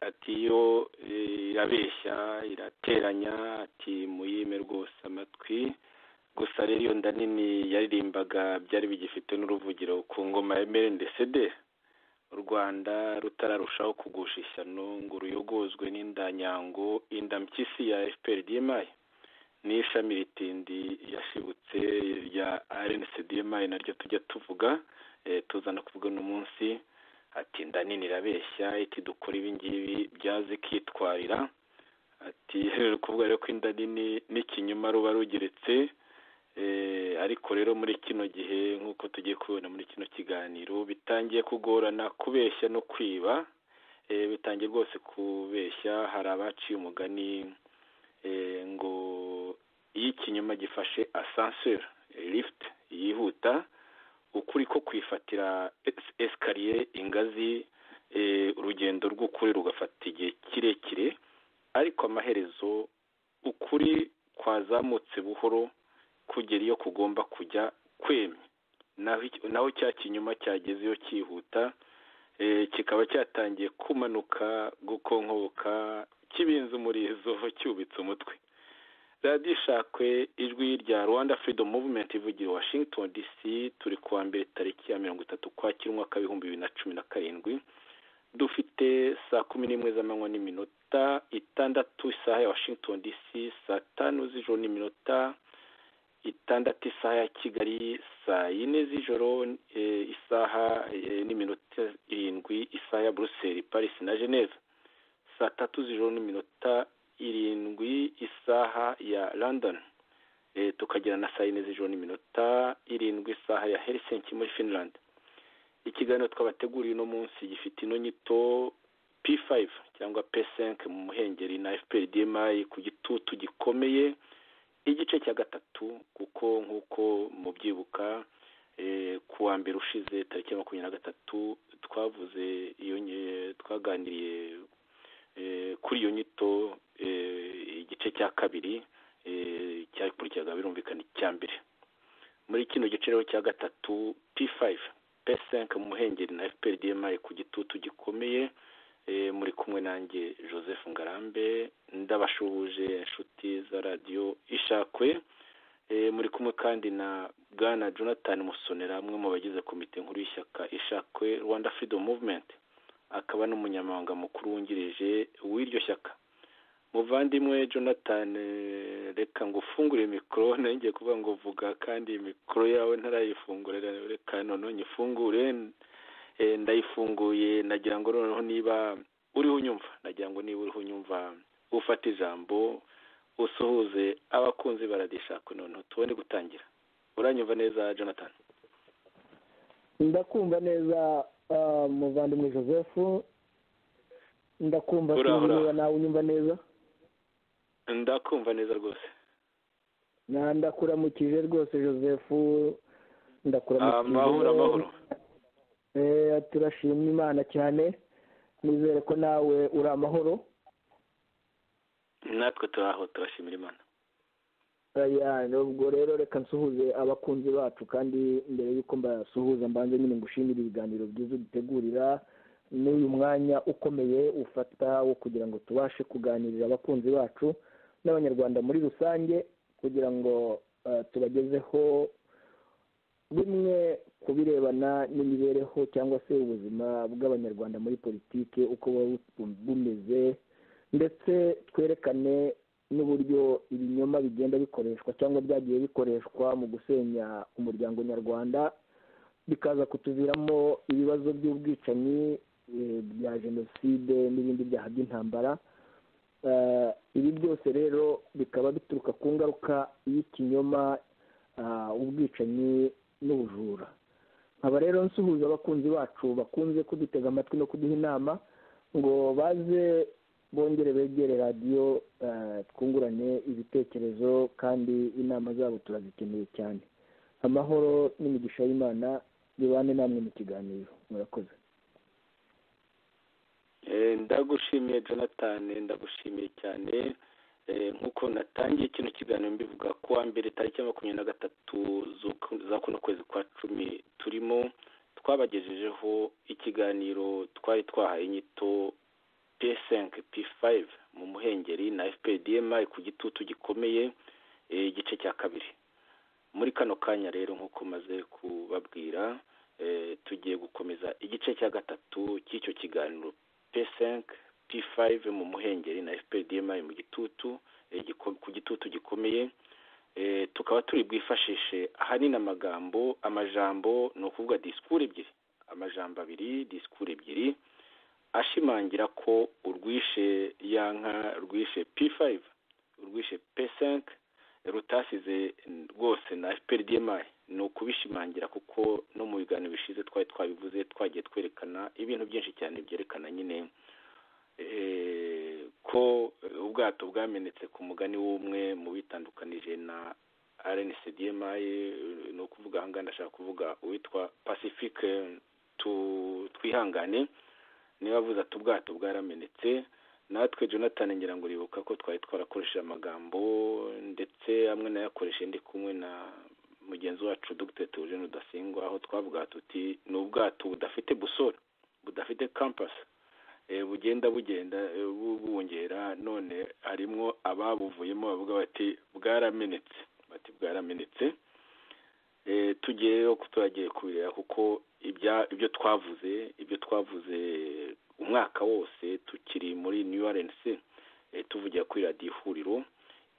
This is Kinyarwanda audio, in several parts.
ati yo irabeshya irateranya, ati muyime rwose amatwi. Gusa rero iyo nda nini yaririmbaga byari bigifite n'uruvugiro ku ngoma ya MRND-CD, u Rwanda rutararushaho kugusha ishyano ngo ruyogozwe n'indanyango inda mpyisi ya FPR-DMI n'ishami ritindi yashibutse rya RNC-DMI naryo tujya tuvuga, tuzana kuvuga uno munsi. Ati inda nini irabeshya, iti dukora ibi ngibi byaze kitwarira. Ati kuvuga rero ko inda nini n'ikinyoma ruba rugeretse. Ariko rero muri kino gihe nk'uko tugiye kubona muri kino kiganiro bitangiye kugorana kubeshya no kwiba. Bitangiye rwose kubeshya. Hari abaciye umugani ngo iyo ikinyoma gifashe ascenseur lift yihuta, ukuri ko kwifatira esikariye ingazi, urugendo rw'ukuri rugafata igihe kirekire, ariko amaherezo ukuri kwazamutse buhoro kugera iyo kugomba kujya kwemye. Naho cya kinyuma cyageze iyo cyihuta, kikaba cyatangiye kumanuka gukonkoboka kibinze umurizo cyubitse umutwe. radiyo ishakwe ijwi rya Rwanda Freedom Movement ivugira Washington DC. Turi kuwa mbere tariki ya 30 Ukwakira umwaka wa 2017. Dufite saa 11 z'amanywa n'iminota 6 isaha ya Washington DC, saa 5 z'ijoro n'iminota 6 isaha ya Kigali, saa 4 z'ijoro isaha n'iminota 7 isaha ya Bruxelles, Paris na Geneva, saa 3 z'ijoro n'iminota 7 isaha ya London, tukagira na saa 4 z'ijoro n'iminota 7 isaha ya Helsinki muri Finland. Ikiganiro twabateguriye uno munsi gifite ino nyito P5 cyangwa P5 mu muhengeri na FPR-DMI ku gitutu gikomeye, igice cya gatatu, kuko nk'uko mubyibuka kuwa mbere ushize tariki ya 23 twavuze iyo twaganiriye kuri iyo nyito igice cya kabiri cyakurikiraga birumvikana icya mbere. Muri kino gice rero cya gatatu P5 P5 mu muhengeri na FPR-DMI ku gitutu gikomeye, muri kumwe nanjye Joseph Ngarambe, ndabashubuje inshuti za radio Ishakwe. Muri kumwe kandi na Bwana Jonathan Musonera, amwe mu bagize komite nkuru y'ishyaka Ishakwe Rwanda Freedom Movement, akaba n'umunyamabanga mukuru wungirije w'iryo shyaka. Muvandimwe Jonathan, reka ngo ufungure mikoro, nanjye kuvuga ngo vuga kandi mikoro yawe ntarayifungurira, reka none nyifungure. Ndayifunguye, nagira ngo noneho niba uriho unyumva ufata ijambo usuhuze abakunzi baradishaka, noneho tubone gutangira. Uranyumva neza Jonathan? Ndakumva neza muvandimwe Joseph, ndakumva niba nawe unyumva neza. Ndakumva neza rwose. Ndakuramukije rwose Joseph, ndakuramukije. Amahoro. Turashima Imana cyane, nizere ko nawe uri amahoro. Natwe turaho, turashimira Imana. Ubwo rero reka nsuhuze abakunzi bacu, kandi mbere y'uko mbasuhuza mbanze nyine ngushimira ibiganiro byiza dutegurira n'uyu mwanya ukomeye ufata wo kugira ngo tubashe kuganirira abakunzi bacu n'abanyarwanda muri rusange, kugira ngo tubagezeho bimwe ku birebana n'imibereho cyangwa se ubuzima bw'abanyarwanda muri politike uko bumeze, ndetse twerekane n'uburyo ibinyoma bigenda bikoreshwa cyangwa byagiye bikoreshwa mu gusenya umuryango nyarwanda, bikaza kutuviramo ibibazo by'ubwicanyi, bya jenoside n'ibindi byaha by'intambara. Ibi byose rero bikaba bituruka ku ngaruka y'ikinyoma, ubwicanyi n'ubujura. Nkaba rero nsuhuza abakunzi bacu bakunze kudutega amatwi no kuduha inama ngo baze bongere begere radiyo, twungurane ibitekerezo, kandi inama zabo turazikeneye cyane. Amahoro n'imigisha y'Imana bibane namwe mu kiganiro. Murakoze. Ndagushimiye Jonathan, ndagushimiye cyane. Nk'uko natangiye kino kiganiro mbivuga kuwa mbere tariki ya 23 za kuno kwezi kwa 10 turimo, twabagejejeho ikiganiro twari twahaye inyito P5 P5 mu muhengeri na FPDMI ku gitutu gikomeye, igice cya kabiri. Muri kano kanya rero nk'uko maze kubabwira, tugiye gukomeza igice cya gatatu cy'icyo kiganiro P5 P5 mu muhengeri na FPDMI mu gitutu, ku gitutu gikomeye. Tukaba turi bwifashishe ahanini amajambo ni ukuvuga disikuru ebyiri, amajambo abiri, disikuru ebyiri, ashimangira ko urwishe yanka rwishe P5, urwishe P5 rutasize rwose na FPDMI. ni ukubishimangira kuko no mu biganiro bishize twari twabivuze, twagiye twerekana ibintu byinshi cyane byerekana nyine ko ubwato bwamenetse ku mugani w'umwe mu bitandukanije na RNCDMI. ni ukuvuga aha ngaha ndashaka kuvuga uwitwa Pacifique twihangane niba avuze ati ubwato bwaramenetse. natwe Jonathan ngira ngo uribuka ko twari twarakoresheje amagambo ndetse amwe nayakoresheje ndi kumwe na mugenzi wacu Dr. Theogene Rudasingwa, aho twavuga tuti ni ubwato budafite busora, budafite campus, bugenda bwongera, none harimo ababuvuyemo bavuga bati bwaramenetse. tugiye kubireba kuko ibyo twavuze umwaka wose tukiri muri New RNC, tuvugira kuri radiyo Ihuriro,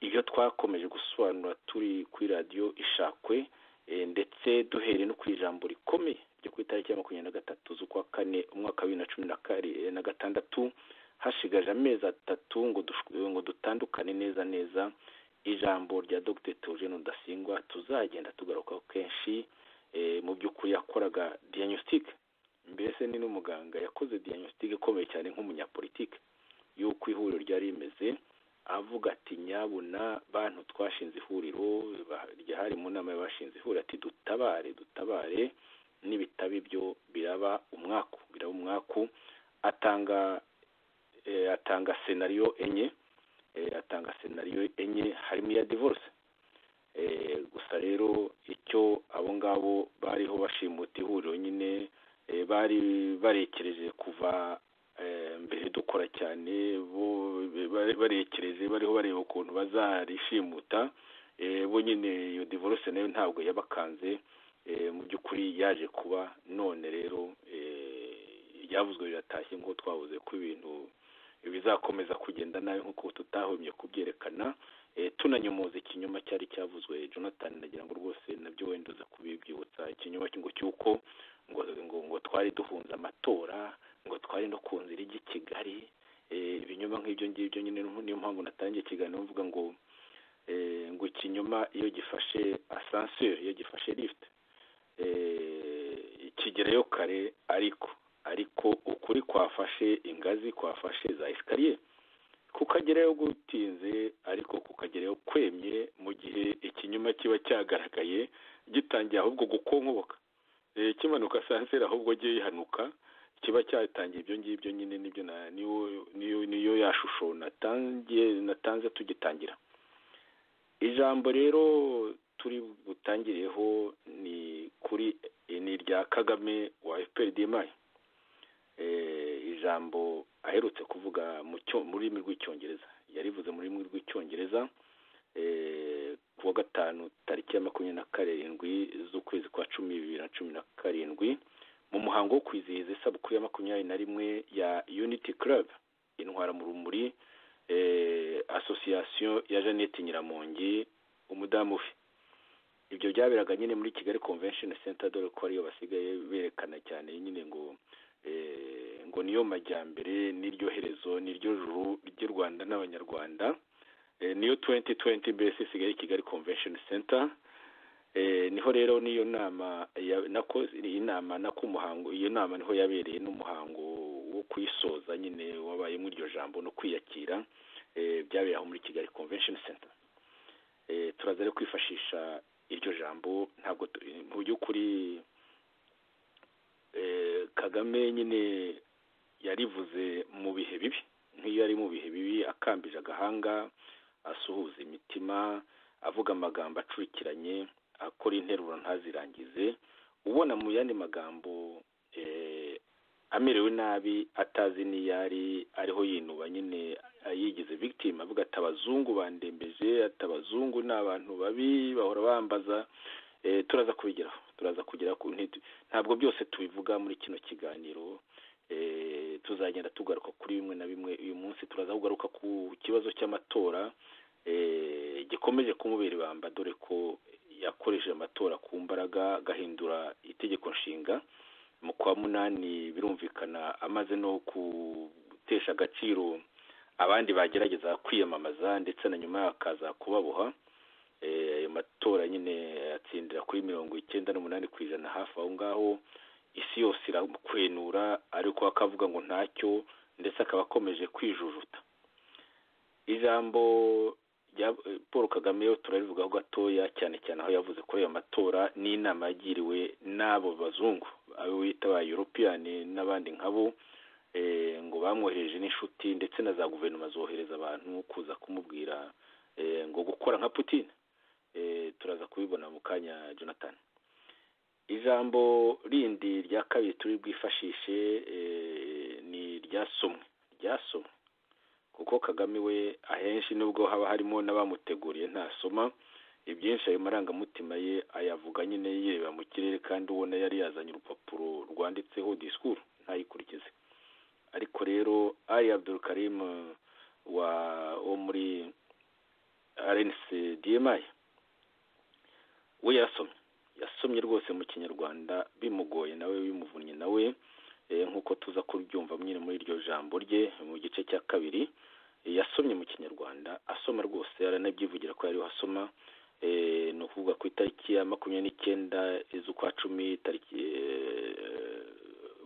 ibyo twakomeje gusobanura turi kuri radiyo Ishakwe, ndetse duhereye no ku ijambo rikomeye ryo ku itariki ya 23 z'ukwa kane umwaka wa 2016, hashigaje amezi 3 ngo dutandukane neza ijambo rya Dr. Theogene Rudasingwa. tuzagenda tugarukaho kenshi. mu by'ukuri yakoraga diagnostic, mbese ni n'umuganga, yakoze diagnostic ikomeye cyane nk'umunyapolitike y'uko ihuriro ryari rimeze, avuga ati nyabuna bantu twashinze ihuriro, ryahari mu nama y'abashinze ihuriro, ati dutabare n'ibitabo ibyo biraba umwaku. atanga scenario enye, harimo iya divorce. gusa rero icyo abo ngabo bariho bashimuta ihuriro nyine, bari barekereje kuva mbere dukora cyane, barekereje bariho bareba ukuntu bazarishimuta, bo nyine iyo divorce nayo ntabwo yabakanze. mu by'ukuri yaje kuba, none rero yavuzwe biratashye ngo twavuze ko ibintu bizakomeza kugenda nabi nk'uko tutahumye kubyerekana. tunanyomoza ikinyoma cyari cyavuzwe, Jonathan nagira ngo rwose nabyo wenda uza kubibyibutsa, ikinyoma cy'uko ngo twari duhunze amatora, ngo twari no ku nzira ijya i Kigali. ibinyoma nk'ibyo ngibyo nyine niyo mpamvu natangiye ikiganiro mvuga ngo ikinyoma iyo gifashe ascenseur, iyo gifashe lift, kigerayo kare, ariko ukuri kwafashe ingazi, kwafashe za escalier, kukagerayo gutinze ariko kukagerayo kwemye, mu gihe ikinyoma kiba cyagaragaye gitangiye ahubwo gukonkoboka, kimanuka ascenseur ahubwo giye yihanuka, kiba cyatangiye ibyo ngibyo nyine. nibyo niyo yashusho natanze tugitangira ijambo. rero turi butangiriyeho ni irya Kagame wa FPDMI, ijambo aherutse kuvuga mu rurimi rw'icyongereza, yarivuze mu rurimi rw'icyongereza kuwa gatanu tariki ya 27 z'ukwezi kwa 10 2017, mu muhango wo kwizihiza isabukuru ya 21 ya Unity Club intwara mu rumuri, association ya Jeannette Nyiramongi umudamu we. ibyo byaberaga nyine muri Kigali Convention Center, dore ko ariyo basigaye berekana cyane nyine ngo niyo majyambere, n'iryo herezo, n'iryo juru ry'u Rwanda n'abanyarwanda. niyo 2020 mbese isigaye Kigali Convention Center. niho rero niyo nama umuhango, iyo nama niho yabereye n'umuhango wo kuyisoza nyine wabaye muri iryo jambo no kwiyakira, byabereye aho muri Kigali Convention Center. turaza rero kwifashisha iryo jambo. ntabwo mu by'ukuri Kagame nyine yarivuze mu bihe bibi, nk'iyo ari mu bihe bibi, akambije agahanga, asuhuza imitima, avuga amagambo acurikiranye, akora interuro ntazirangize, ubona mu yandi magambo amerewe nabi atazi n'iyari ariho yinuba nyine yigize victim avuga ati abazungu bandembeje, ati abazungu ni abantu babi bahora bambaza. Turaza kugera ku ntabwo byose tubivuga muri kino kiganiro. Tuzagenda tugaruka kuri bimwe na bimwe. Uyu munsi turaza kugaruka ku kibazo cy'amatora gikomeje kumubera ibamba, dore ko yakoresheje amatora ku mbaraga agahindura itegeko nshinga mu kwa munani. Birumvikana amaze no gutesha agaciro abandi bagerageza kwiyamamaza, ndetse na nyuma akaza kubaboha. Ayo matora nyine yatsindira kuri 98% hafi aho ngaho. Isi yose irakwenura, ariko akavuga ngo ntacyo, ndetse akaba akomeje kwijujuta. Ijambo rya Paul Kagame yo turarivugaho gatoya, cyane cyane aho yavuze kuri ayo matora n'inama yagiriwe n'abo bazungu abo bita ba European n'abandi nkabo, ngo bamwohereje n'inshuti, ndetse na za guverinoma zohereza abantu kuza kumubwira ngo gukora nka Putin. Turaza kubibona mu kanya, Jonathan. Ijambo rindi rya kabiri turi bwifashishe ni ryasomwe kuko Kagame we ahenshi nubwo haba harimo n'abamuteguriye ntasoma ibyinshi. Ayo marangamutima ye ayavuga nyine yireba mu kirere, kandi ubona yari yazanye urupapuro rwanditseho discours ntayikurikize. Ariko rero Ali Abdul Karim wo muri RNC DMI we yasomye rwose mu kinyarwanda bimugoye, nawe bimuvunnye nawe, nk'uko tuza kubyumva nyine muri iryo jambo rye mu gice cya kabiri. Yasomye mu kinyarwanda, asoma rwose, aranabyivugira ko yari asoma. Ni ukuvuga ku itariki ya 29 z'ukwa 10 tariki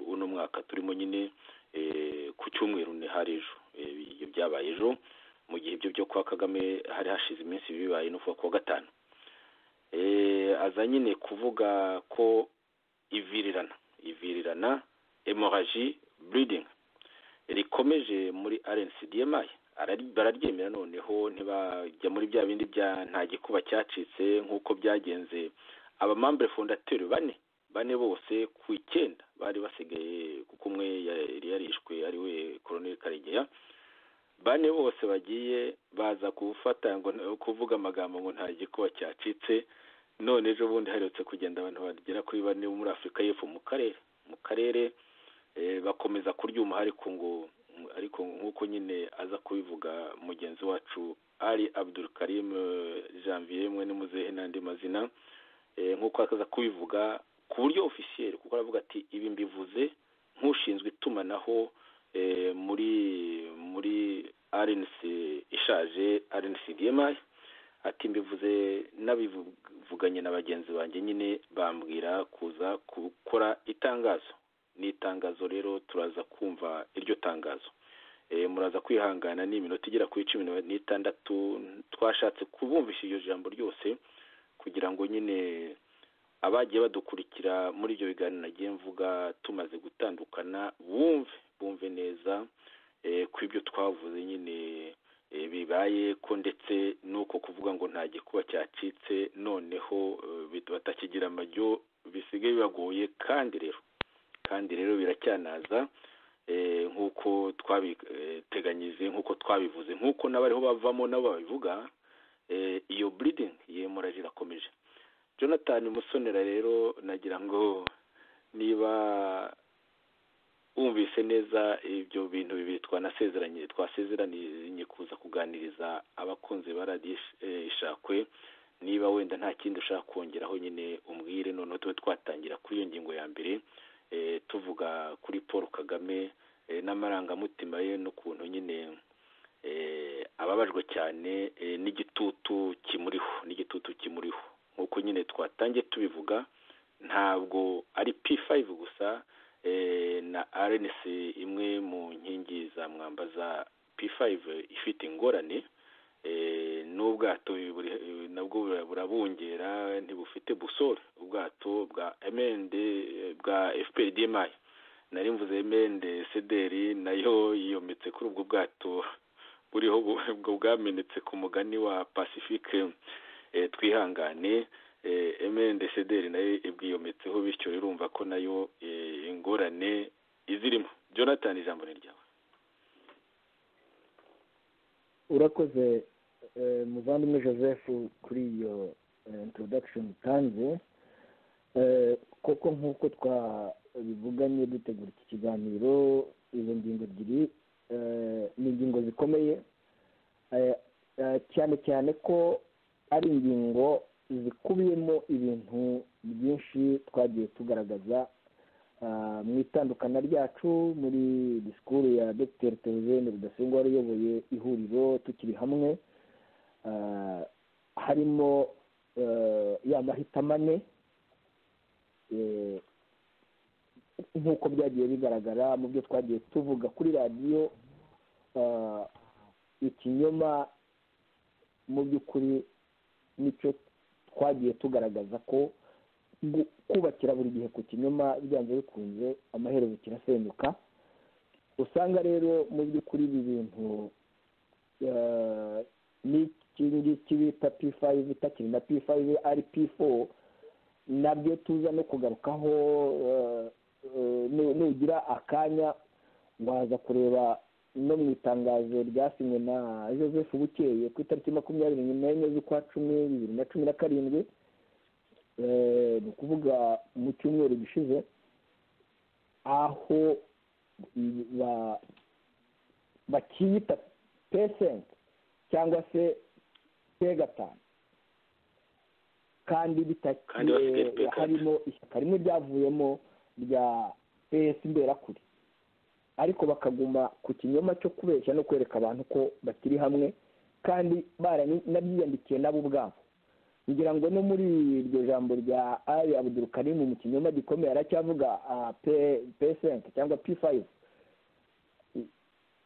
uno mwaka turimo nyine, ku cyumweru ni hari ejo. Ibyo byabaye ejo, mu gihe ibyo byo kwa Kagame hari hashize iminsi bibaye no kuwa gatanu. Aza nyine kuvuga ko ivirirana hemorrhagie bleeding rikomeje muri RNC-DMI. Bararyemera, noneho ntibajya muri bya bindi bya nta gikuba cyacitse nk'uko byagenze abamambre fondateur bane bose ku 9 bari basigaye, kuko umwe yari yarishwe ari we Colonel Karegeya. Bane bose bagiye baza kufata ngo kuvuga amagambo ngo nta gikuba cyacitse. None ejo bundi haretse kugenda abantu bagera kuri 4 muri Afrika y'Epfo mu karere bakomeza kuryuma, ariko nk'uko nyine aza kubivuga mugenzi wacu Ali Abdul Karim Janvier mwe n'umuzehe n'andi mazina, nk'uko akaza kubivuga ku buryo officiel, kuko aravuga ati ibi mbivuze nk'ushinzwe itumanaho muri RNC ishaje, RNC-DMI. Ati mbivuze nabivuganye na bagenzi banjye, nyine bambwira kuza gukora itangazo. Ni itangazo rero turaza kumva iryo tangazo. Muraza kwihangana n'iminota igera kuri 16 twashatse kubumvisha iryo jambo ryose, kugira ngo nyine abagiye badukurikira muri ibyo biganiro nagiye mvuga tumaze gutandukana bumve neza ku ibyo twavuze nyine bibaye ko, ndetse nuko kuvuga ngo nta gikuba cyacitse noneho batakigira amajyo bisigaye bibagoye. Kandi rero biracyanaza, nk'uko twabiteganyije, nk'uko twabivuze, nk'uko n'abariho bavamo nabo babivuga. Iyo bleeding hemorrhagie irakomeje. Jonathan Musonera rero nagira ngo niba wumvise neza ibyo bintu bibiri twasezeranye kuza kuganiriza abakunzi ba Radio Ishakwe, niba wenda nta kindi ushaka kongeraho nyine umbwire, noneho tube twatangira kuri iyo ngingo ya mbere, tuvuga kuri Paul Kagame n'amarangamutima ye n'ukuntu nyine ababajwe cyane n'igitutu kimuriho. Nk'uko nyine twatangiye tubivuga, ntabwo ari P5 gusa na RNC imwe mu nkingi za mwamba za P5 ifite ingorane, n'ubwato nabwo burabungera ntibufite busore. Ubwato bwa MND bwa FPR-DMI, nari mvuze MND CDR nayo yiyometse kuri ubwo bwato buriho bwo bwamenetse ku mugani wa Pacifique. Twihangane, MNDCDR nayo ibwiyometseho, bityo urumva ko nayo ingorane izirimo. Jonathan, ijambo ni ryawe. urakoze muvandimwe Joseph kuri iyo introduction utanze. Koko nk'uko twabivuganye dutegura iki kiganiro, izo ngingo ebyiri ni ingingo zikomeye, cyane cyane ko ari ingingo zikubiyemo ibintu byinshi twagiye tugaragaza mu itandukana ryacu muri disikuru ya Dr Theogene Rudasingwa wari uyoboye ihuriro tukiri hamwe. Harimo ya mahitamo ane nk'uko byagiye bigaragara mu byo twagiye tuvuga kuri radiyo. Ikinyoma mu by'ukuri nicyo twagiye tugaragaza ko kubakira buri gihe ku kinyoma byanze bikunze amaherezo kirasenyuka. Usanga rero mu by'ukuri ibi bintu n'iki bita P5 itakiri na P5 ari P4 nabyo tuza no kugarukaho. Nugira akanya waza kureba no mu itangazo ryasinywe na Joseph Bukeye ku itariki 24 z'ukwa 10 2017, ni ukuvuga mu cyumweru gishize, aho bakiyita P5 cyangwa se P5 kandi harimo ishyaka rimwe ryavuyemo rya PS Imberakuri, ariko bakaguma ku kinyoma cyo kubeshya no kwereka abantu ko bakiri hamwe kandi baranabyiyandikiye nabo ubwabo. Ngira ngo no muri iryo jambo rya Ali Abdul Karim mu kinyoma gikomeye aracyavuga P5 cyangwa P5.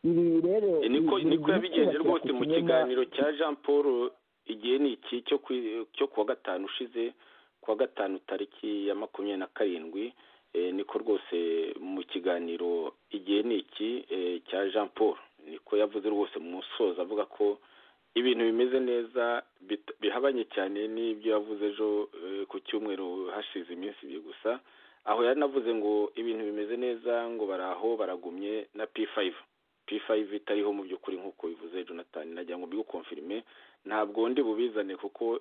Ibi rero niko yabigenje rwose mu kiganiro cya Jean Paul igihe ni iki cyo kuwa gatanu ushize, kuwa gatanu tariki ya 27, niko rwose mu kiganiro igihe ni iki cya Jean Paul niko yavuze rwose mu musozo avuga ko ibintu bimeze neza bihabanye cyane n'ibyo yavuze ejo ku cyumweru hashize iminsi 2 gusa, aho yaranavuze ngo ibintu bimeze neza, ngo baraho baragumye na P5 itariho mu by'ukuri nk'uko bivuze Jonathan. Najya ngo bigukonfirme, ntabwo ndi bubizane kuko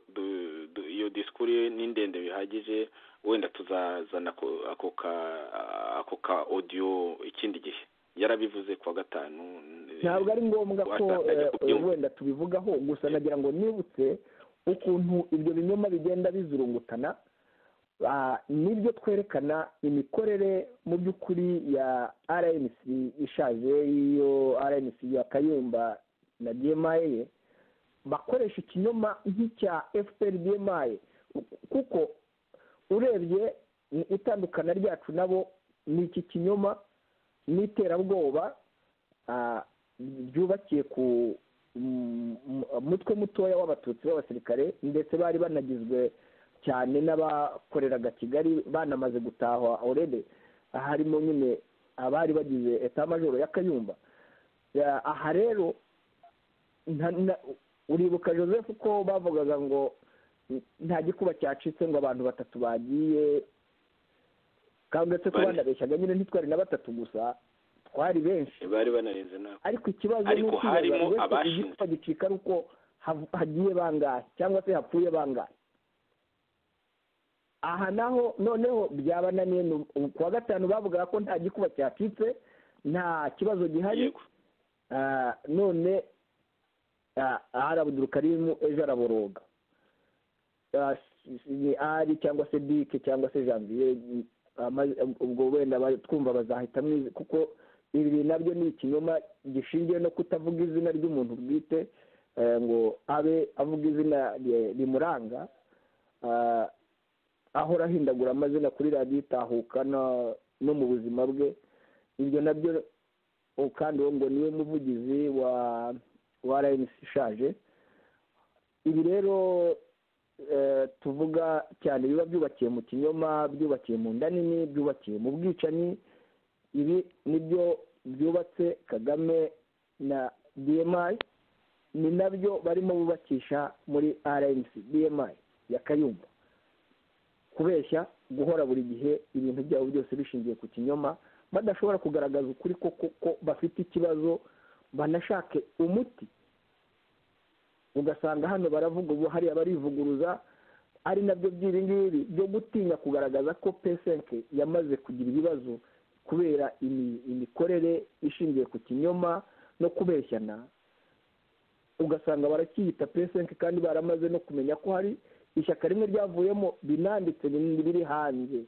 iyo disikuru ni ndende bihagije, wenda tuzazana ako ka audio ikindi gihe. Yarabivuze kwa gatanu, ntabwo ari ngombwa ko wenda tubivugaho gusa. Nagira ngo nibutse ukuntu ibyo binyoma bigenda bizurungutana, nibyo twerekana imikorere mu by'ukuri ya RNC ishaje, iyo RNC ya Kayumba na DMI bakoresha ikinyoma nk'icya FPR DMI, kuko urebye itandukana ryacu nabo ni iki kinyoma n'iterabwoba byubakiye ku mutwe mutoya w'abatutsi b'abasirikare, ndetse bari banagizwe cyane n'abakoreraga Kigali, banamaze gutahwa already. Harimo nyine abari bagize etat major ya Kayumba. Aha rero uribuka Joseph ko bavugaga ngo nta gikuba cyacitse ngo abantu 3 bagiye, kandi ndetse ko banabeshyaga nyine ntitwari na 3 gusa, twari benshi, bari banarenze nawe. ariko ikibazo ni uko harimo abashinzwe gicika uko hagiye bangahe cyangwa se hapfuye bangahe. Aha naho noneho byabananiye. Kuwa gatanu bavuga ko nta gikuba cyacitse, nta kibazo gihari. None ari Abdul Karim ejo araboroga, ni ari cyangwa se Dike cyangwa se Janvier, ubwo wenda twumva bazahita mwize, kuko ibi nabyo ni ikinyoma gishingiye no kutavuga izina ry'umuntu bwite, ngo abe avuga izina rimuranga, ahora ahindagura amazina kuri radiyo itahuka no mu buzima bwe. Ibyo nabyo kandi uwo ngo niwe muvugizi wa RNC ishaje. Ibi rero tuvuga cyane biba byubakiye mu kinyoma, byubakiye mu nda nini, byubakiye mu bwicanyi. Ibi nibyo byubatse Kagame na DMI, ni nabyo barimo bubakisha muri RNC DMI ya Kayumba. kubeshya, guhora buri gihe ibintu byabo byose bishingiye ku kinyoma, badashobora kugaragaza ukuri ko bafite ikibazo banashake umuti. Ugasanga hano baravuga ubu hariya barivuguruza, ari nabyo by'ibingibi byo gutinya kugaragaza ko P5 yamaze kugira ibibazo kubera imikorere ishingiye ku kinyoma no kubeshyana. Ugasanga barakiyita P5 kandi baramaze no kumenya ko hari ishyaka rimwe ryavuyemo binanditse biri hanze.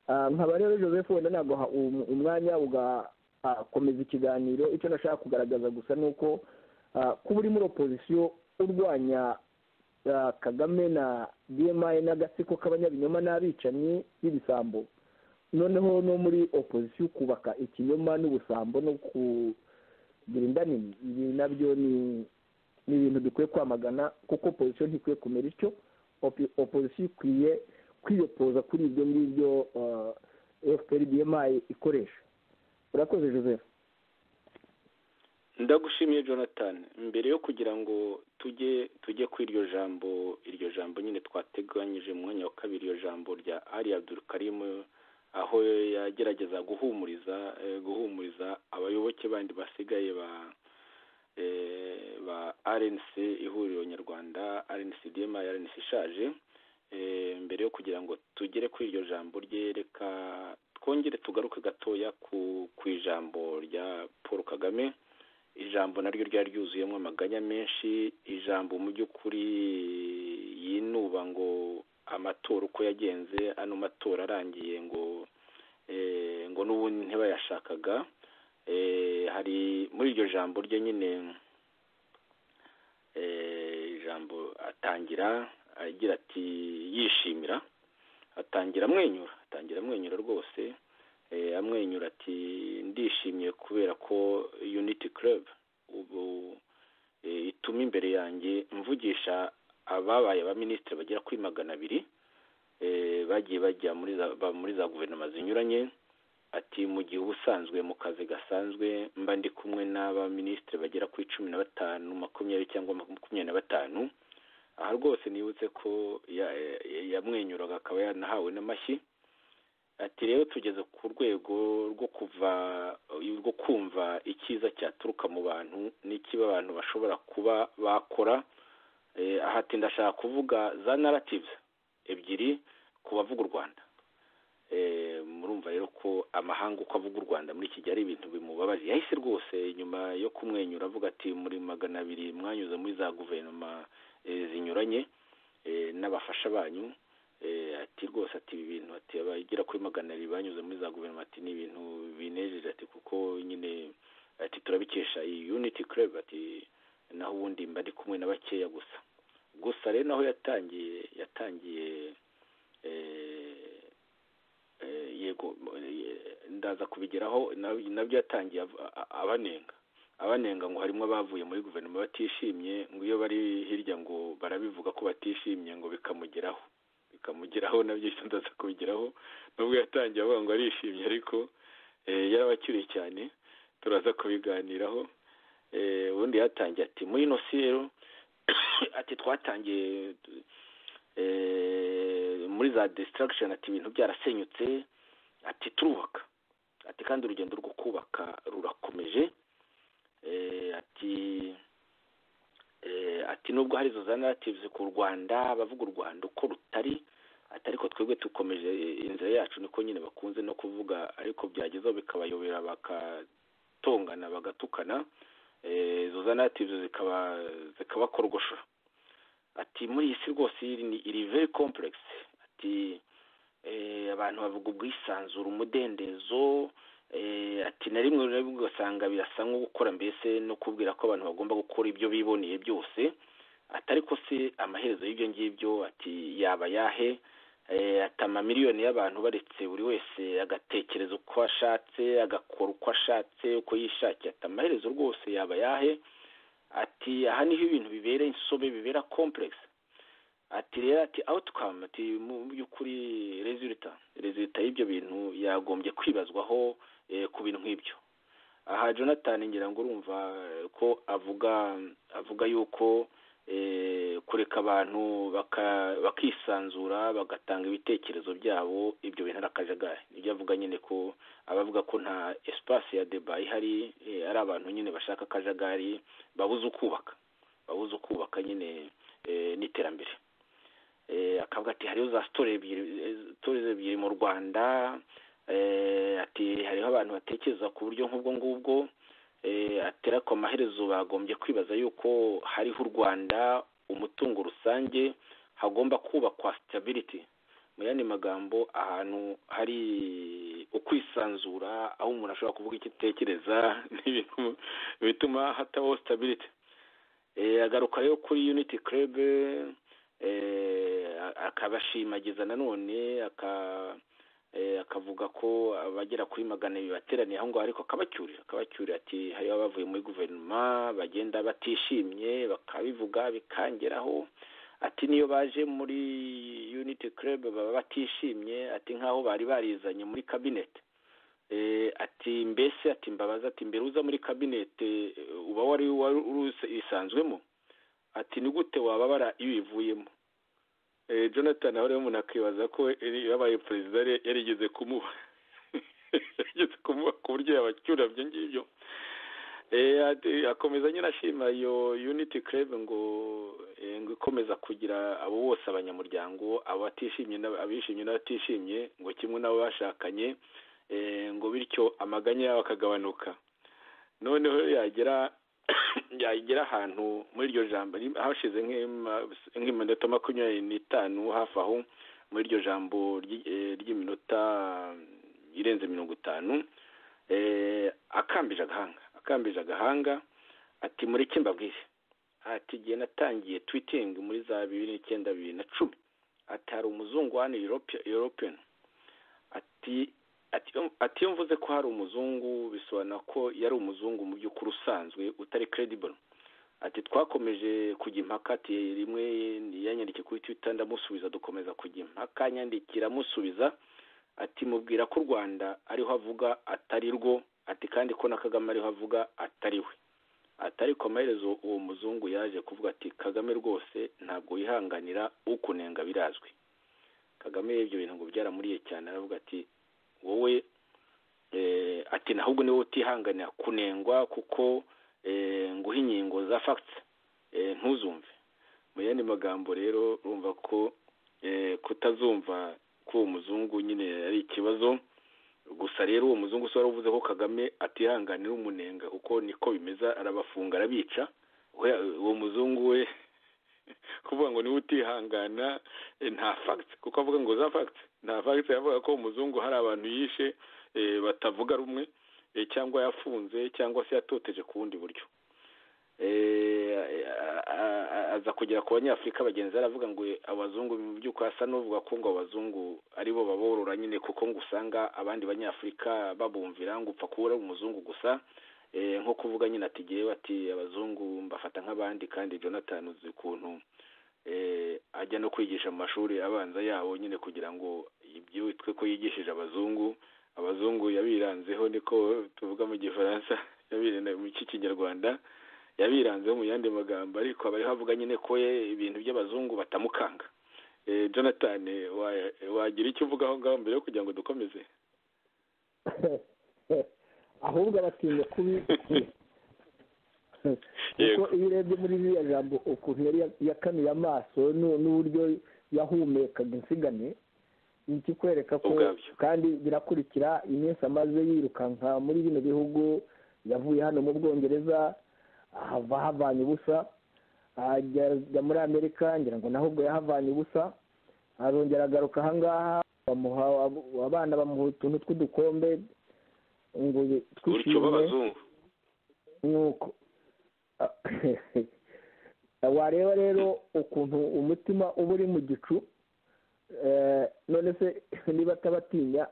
Nkaba rero Joseph wenda naguha umwanya ugakomeza ikiganiro. Icyo nashaka kugaragaza gusa ni uko kuba uri muri opozisiyo urwanya Kagame na DMI n'agatsiko k'abanyabinyoma n'abicanyi b'ibisambo, noneho no muri opozisiyo kubaka ikinyoma n'ubusambo no kugira inda nini, ibi nabyo ni ibintu dukwiye kwamagana, kuko opozisiyo ntikwiye kumera icyo. Opozisiyo ikwiye kwiyopoza kuri ibyo ngibyo FPR DMI ikoresha. Urakoze Joseph. Ndagushimiye Jonathan. Mbere yo kugira ngo tujye ku iryo jambo nyine twateganyije mu mwanya wa kabiri, iyo jambo rya Ali Abdul Karim, aho yagerageza guhumuriza abayoboke bandi basigaye ba RNC, ihuriro nyarwanda, RNC DMI, RNC ishaje. Mbere yo kugira ngo tugere kuri iryo jambo rye, reka twongere tugaruke gatoya ku ijambo rya Paul Kagame. Ijambo naryo ryari ryuzuyemo amaganya menshi, ijambo mu by'ukuri yinuba ngo amatora uko yagenze, ano matora arangiye ngo n'ubundi ntibayashakaga. Hari muri iryo jambo rye nyine, ijambo atangira agira ati yishimira, atangira amwenyura rwose, amwenyura ati ndishimye kubera ko Unity Club ubu ituma imbere yanjye mvugisha ababaye abaminisitiri bagera kuri 200 bagiye bajya muri za guverinoma zinyuranye. Ati mu gihe ubusanzwe mu kazi gasanzwe mba ndi kumwe n'abaminisitiri bagera kuri 15, 20 cyangwa 25. Aha rwose nibutse ko yamwenyuraga akaba yanahawe n'amashyi. Ati rero tugeze ku rwego rwo kumva icyiza cyaturuka mu bantu n'ikiba abantu bashobora kuba bakora. Aha ati ndashaka kuvuga za narratives ebyiri ku bavuga u Rwanda. Murumva rero ko amahanga uko avuga u Rwanda muri iki gihe ari ibintu bimubabaje. Yahise rwose nyuma yo kumwenyura avuga ati muri 200 mwanyuze muri za guverinoma zinyuranye n'abafasha banyu. Ati rwose ati ibi bintu ati abagera kuri 200 banyuze muri za guverinoma, ati ni ibintu binejeje, ati kuko nyine ati turabikesha iyi Unity Club, ati naho ubundi mba ndi kumwe na bakeya gusa rero naho yatangiye yego ndaza kubigeraho, nabyo yatangiye abanenga ngo harimo abavuye muri guverinoma batishimye, ngo iyo bari hirya ngo barabivuga ko batishimye ngo bikamugeraho nabyo ndaza kubigeraho. Nubwo yatangiye avuga ngo arishimye ariko yarabakiriye cyane, turaza kubiganiraho. Ubundi yatangiye ati muri ino rero ati twatangiye muri za destruction, ati ibintu byarasenyutse, ati turubaka, ati kandi urugendo rwo kubaka rurakomeje. Ati nubwo hari izo za narratives ku Rwanda bavuga u Rwanda uko rutari, ati ariko twebwe tukomeje inzira yacu, niko nyine bakunze no kuvuga, ariko byagezeho bikabayobera bakatongana bagatukana, izo za narratives zikabakorgoshora. Ati muri iyi si rwose iri very complex, ati abantu bavuga ubwisanzure, umudendezo, ati na rimwe ugasanga birasa nko gukora mbese no kubwira ko abantu bagomba gukora ibyo biboneye byose. Ati ariko se amaherezo y'ibyo ngibyo ati yaba yahe? Ati amamiliyoni y'abantu baretse buri wese agatekereza uko ashatse, agakora uko ashatse, uko yishakiye, ati amaherezo rwose yaba yahe? Ati aha niho ibintu bibera insobe, bibera complex. Ati rero ati outcome, ati mu by'ukuri resulta y'ibyo bintu yagombye kwibazwaho ku bintu nk'ibyo. Aha Jonathan ngira ngo urumva ko avuga yuko kureka abantu bakisanzura bagatanga ibitekerezo byabo. Ibyo bintu ari akajagari. Nibyo avuga nyine ko abavuga ko nta espace ya deba ihari ari abantu nyine bashaka akajagari, babuze ukubaka nyine n'iterambere. Akavuga ati hariho za story ebyiri mu Rwanda, ati hariho abantu batekereza ku buryo nk'ubwo ngubwo, atera ko amaherezo bagombye kwibaza yuko hariho u Rwanda umutungo rusange, hagomba kubakwa stability. Mu yandi magambo, ahantu hari ukwisanzura, aho umuntu ashobora kuvuga icyo atekereza n'ibintu bituma hatabaho stability. Agaruka rero kuri Unity Club, akabashimagiza nanone, akavuga ko abagera kuri 200 bateraniye aho ngaho, ariko akabacyurira ati hariho abavuye muri guverinoma bagenda batishimye, bakabivuga bikangeraho. Ati niyo baje muri Unity Club baba batishimye, ati nkaho bari barizanye muri cabinet. Ati mbese, ati mbabaza, ati mbere uza muri cabinet uba wari isanzwemo, ati ni gute wababara iyo ivuyemo? Jonathan aho rero umuntu akibaza ko yabaye perezida yarigeze kumuha ku buryo yabacyura byo ngibyo. Akomeza nyine ashima iyo Unity Club ngo ikomeza kugira abo bose abanyamuryango, abatishimye abishimye n'abatishimye, ngo kimwe nabo bashakanye, ngo bityo amaganya yabo akagabanuka. Noneho yagera ahantu muri iryo jambo hashize nk'iminota 25 hafi aho, muri iryo jambo ry'iminota irenze 50, akambije agahanga, ati mureke mbabwire, ati igihe natangiye tweeting muri za 2009-2010, ati hari umuzungu hano European, ati iyo mvuze ko hari umuzungu bisobanura ko yari umuzungu mu by'ukuri usanzwe utari credible. Ati twakomeje kujya impaka, ati rimwe yanyandikiye kuri Twitter ndamusubiza, dukomeza kujya impaka, nyandikira musubiza, ati mubwira ko u Rwanda ariho avuga atari rwo, ati kandi ko na Kagame ariho avuga atari we. Atari ko amaherezo uwo muzungu yaje kuvuga ati Kagame rwose ntabwo yihanganira ukunenga, birazwi. Kagame ibyo bintu ngo byaramuriye cyane, aravuga ati wowe ati nahubwo niwe utihanganira kunengwa, kuko nguha inkingo za facts ntuzumve. Mu yandi magambo rero urumva ko kutazumva ko umuzungu nyine ari ikibazo. Gusa rero uwo muzungu so waravuze ko Kagame atihanganira umunenga, kuko niko bimeza, arabafunga arabica. Uwo muzungu we kuvuga ngo niwe utihangana nta facts, kuko avuga ngo za facts nta facts. Yavuga ko umuzungu hari abantu yishe batavuga rumwe, cyangwa yafunze, cyangwa se yatoteje ku bundi buryo. Aza kugera ku banyafurika bagenzi, aravuga ngo abazungu mu by'uko asa n'uvuga ko ngo abazungu aribo baborora nyine, kuko ngo usanga abandi banyafurika babumvira, ngo upfa kuba ari umuzungu gusa. Nko kuvuga nyine ati giye bati abazungu mbafata nk'abandi, kandi Jonathan uzi ukuntu ajya no kwigisha mu mashuri abanza yabo nyine, kugira ngo ibyo witwe ko yigishije abazungu yabiranzeho, niko tuvuga mu Gifaransa, mu Kinyarwanda yabiranzeho mu yandi magambo, ariko abari havuga nyine ko ibintu by'abazungu batamukanga. Jonathan wagira icyo uvuga aho ngaho mbere yo kugira ngo dukomeze? Ahubwo abatinya kubi, kuko iyo urebye muri iriya jambo ukuntu yari yakanuye amaso n'uburyo yahumekaga insigane, ikikwereka ko kandi birakurikira iminsi amaze yirukanka muri bino bihugu. Yavuye hano mu Bwongereza havanye ubusa, ajya muri Amerika, ngira ngo naho ubwo yahavanye ubusa, arongera agaruka ahangaha, abana bamuha utuntu tw'udukombe ngo twishime nuko. Wareba rero ukuntu umutima uba uri mu gicu. None se niba atabatinya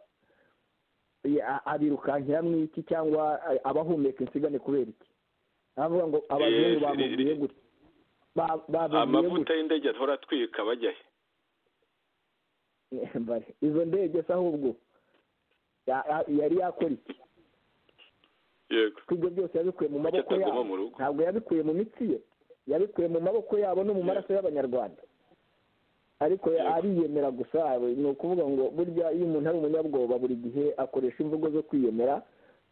abirukankira mw'iki, cyangwa abahumeka insigane kubera iki? Avuga ngo abazungu bamubwiye gutya, amavuta y'indege ahora atwika bajyahe. Izo ndege se ahubwo yari yakora iki? Yego, ibyo byose yabikuye mu maboko yabo, ntabwo yabikuye mu mitsi ye. yabikuye mu maboko yabo no mu maraso y'abanyarwanda, ariko ariyemera gusa. Ni ukuvuga ngo burya iyo umuntu ari umunyabwoba buri gihe akoresha imvugo zo kwiyemera,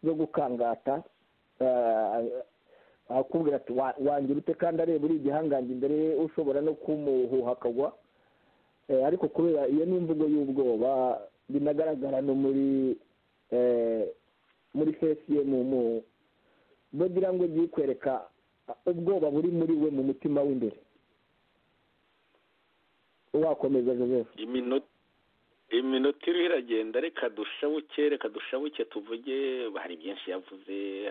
zo gukangata, akubwira ati wangira ute kandi areba uri igihangange imbere ye ushobora no kumuhuha akagwa. Ariko kubera iyo ni imvugo y'ubwoba, binagaragara no muri fesi ye, bagira ngo igiye kwereka ubwoba buri muri we mu mutima w'imbere. Wakomeza Joseph. Iminota iriho iragenda, reka dushabuke tuvuge. Hari byinshi yavuze,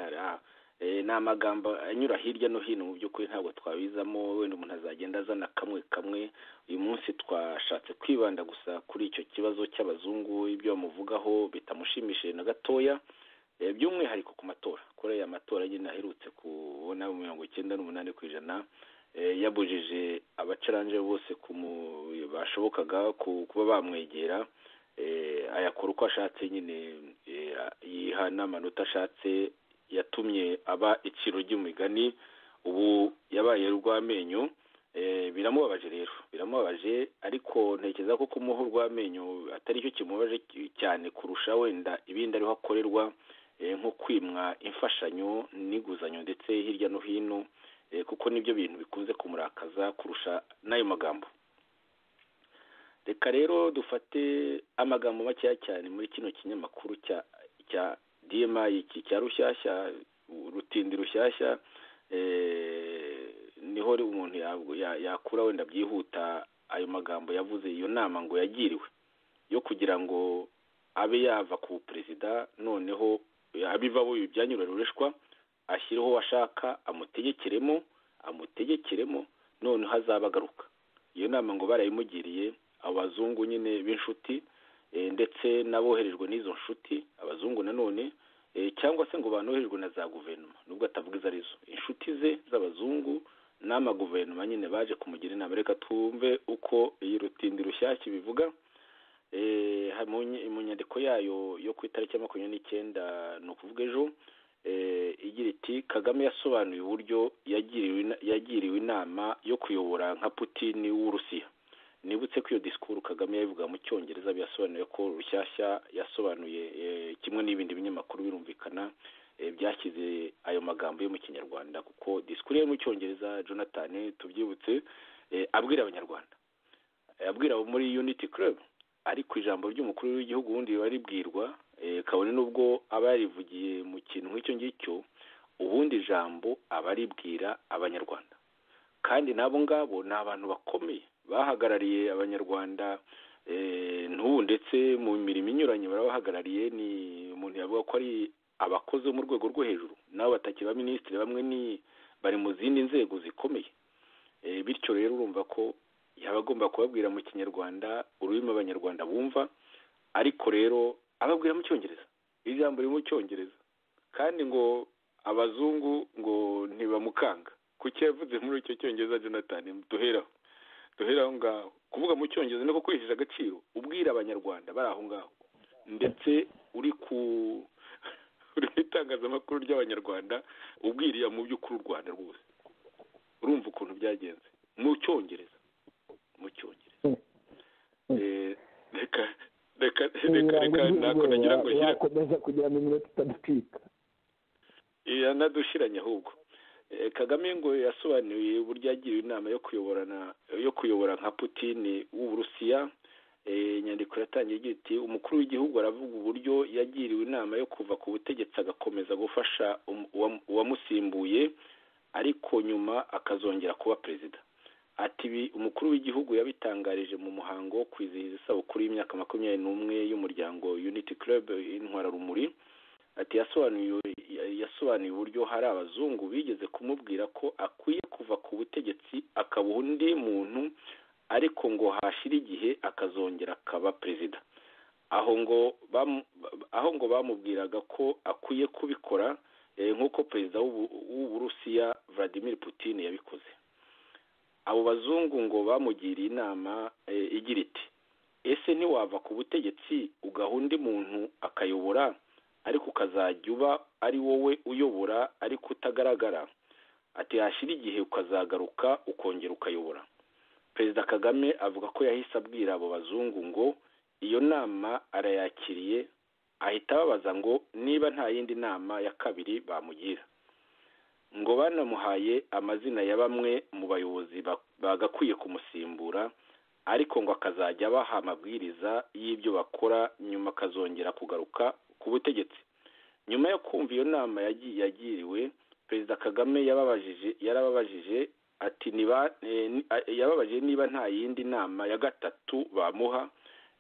ni amagambo anyura hirya no hino, mu by'ukuri ntabwo twabizamo, wenda umuntu azagenda azana kamwe kamwe. Uyu munsi twashatse kwibanda gusa kuri icyo kibazo cy'abazungu, ibyo bamuvugaho bitamushimishije na gatoya, by'umwihariko ku matora. Kuri aya matora nyine aherutse kubona 98% yabujije abacaranje bose bashobokaga kuba bamwegera, ayakora uko ashatse nyine, yiha n'amanota ashatse, yatumye aba iciro ry'umugani. Ubu yabaye urw'amenyo. Biramubabaje rero, biramubabaje, ariko ntekereza ko kumuha urw'amenyo atari cyo kimubaje cyane kurusha wenda ibindi ariho akorerwa, nko kwimwa imfashanyo n'inguzanyo ndetse hirya no hino, kuko nibyo bintu bikunze kumurakaza kurusha n'ayo magambo. Reka rero dufate amagambo makeya cyane muri kino kinyamakuru cya DMI, iki cya Rushyashya, Rutindi Rushyashya. Niho umuntu yakura wenda byihuta ayo magambo yavuze, iyo nama ngo yagiriwe yo kugira ngo abe yava ku perezida, noneho abivaho ibyanyura rureshwa, ashyireho washaka amutegekeremo, noneho azabagaruka. Iyo nama ngo barayimugiriye abazungu nyine b'inshuti, ndetse n'aboherejwe n'izo nshuti, abazungu nanone, cyangwa se ngo banoherejwe na za guverinoma, nubwo atavuga izo arizo, inshuti ze z'abazungu n'amaguverinoma nyine baje kumugira inama. Reka twumve uko iyi Rutindi Rushyashya bivuga. Mu nyandiko yayo yo ku itariki ya 29, ni ukuvuga ejo, igira iti Kagame yasobanuye uburyo yagiriwe inama yo kuyobora nka Putin w'Uburusiya. Nibutse ko iyo disikuru Kagame yavuga mu Cyongereza, byasobanuye ko Rushyashya yasobanuye kimwe n'ibindi binyamakuru birumvikana byashyize ayo magambo yo mu Kinyarwanda, kuko disikuru yo mu Cyongereza Jonathan tubyibutse abwira abanyarwanda, abwira abo muri Unity Club, ariko ijambo ry'umukuru w'igihugu wundi baribwirwa, kabone nubwo aba yarivugiye mu kintu nk'icyo ngicyo, ubundi ijambo abaribwira abanyarwanda. Kandi nabo ngabo ni abantu bakomeye bahagarariye abanyarwanda, n'ubu ndetse mu mirimo inyuranye barabahagarariye. Ni umuntu yavuga ko ari abakozi mu rwego rwo hejuru, nabo batakiri ba minisitiri, bamwe bari mu zindi nzego zikomeye. Bityo rero urumva ko yaba agomba kubabwira mu Kinyarwanda, ururimi abanyarwanda bumva, ariko rero ababwira mu Cyongereza, ijambo riri mu Cyongereza, kandi ngo abazungu ngo ntibamukanga. Kuki yavuze muri icyo Cyongereza Jonathan? Duheraho ngaho. Kuvuga mu Cyongereza niko kwihesha agaciro, ubwira abanyarwanda bari aho ngaho, ndetse uri itangazamakuru ry'abanyarwanda ubwiriya mu by'ukuri u Rwanda rwose. Urumva ukuntu byagenze mu Cyongereza. Reka nako nagira ngo yakomeza kugira ngo iminota itadutwika. Nadushiranye ahubwo. Kagame ngo yasobanuye uburyo yagiriwe inama yo kuyobora nka Putin w'Uburusiya. Inyandiko yatangiye igira iti umukuru w'igihugu aravuga uburyo yagiriwe inama yo kuva ku butegetsi agakomeza gufasha uwamusimbuye, ariko nyuma akazongera kuba perezida. Ati umukuru w'igihugu yabitangarije mu muhango wo kwizihiza isabukuru y'imyaka 21 y'umuryango Unity Club Intwararumuri. Ati yasobanuye uburyo hari abazungu bigeze kumubwira ko akwiye kuva ku butegetsi akabuha undi muntu, ariko ngo hashira igihe akazongera akaba perezida. Aho ngo bamubwiraga ko akwiye kubikora nk'uko perezida w'Uburusiya Vladimir Putin yabikoze. Abo bazungu ngo bamugiriye inama igira iti ese ntiwava ku butegetsi ugaha undi muntu akayobora, ariko ukazajya uba ari wowe uyobora ariko utagaragara. ati hashira igihe ukazagaruka ukongera ukayobora. Perezida Kagame avuga ko yahise abwira abo bazungu ngo iyo nama arayakiriye, ahita ababaza ngo niba nta yindi nama ya kabiri bamugira, ngo banamuhaye amazina ya bamwe mu bayobozi bagakwiye kumusimbura, ariko ngo akazajya abaha amabwiriza y'ibyo bakora nyuma akazongera kugaruka ku butegetsi. Nyuma yo kumva iyo nama yagiriwe, Perezida Kagame yarababajije ati yababajije niba nta yindi nama ya gatatu bamuha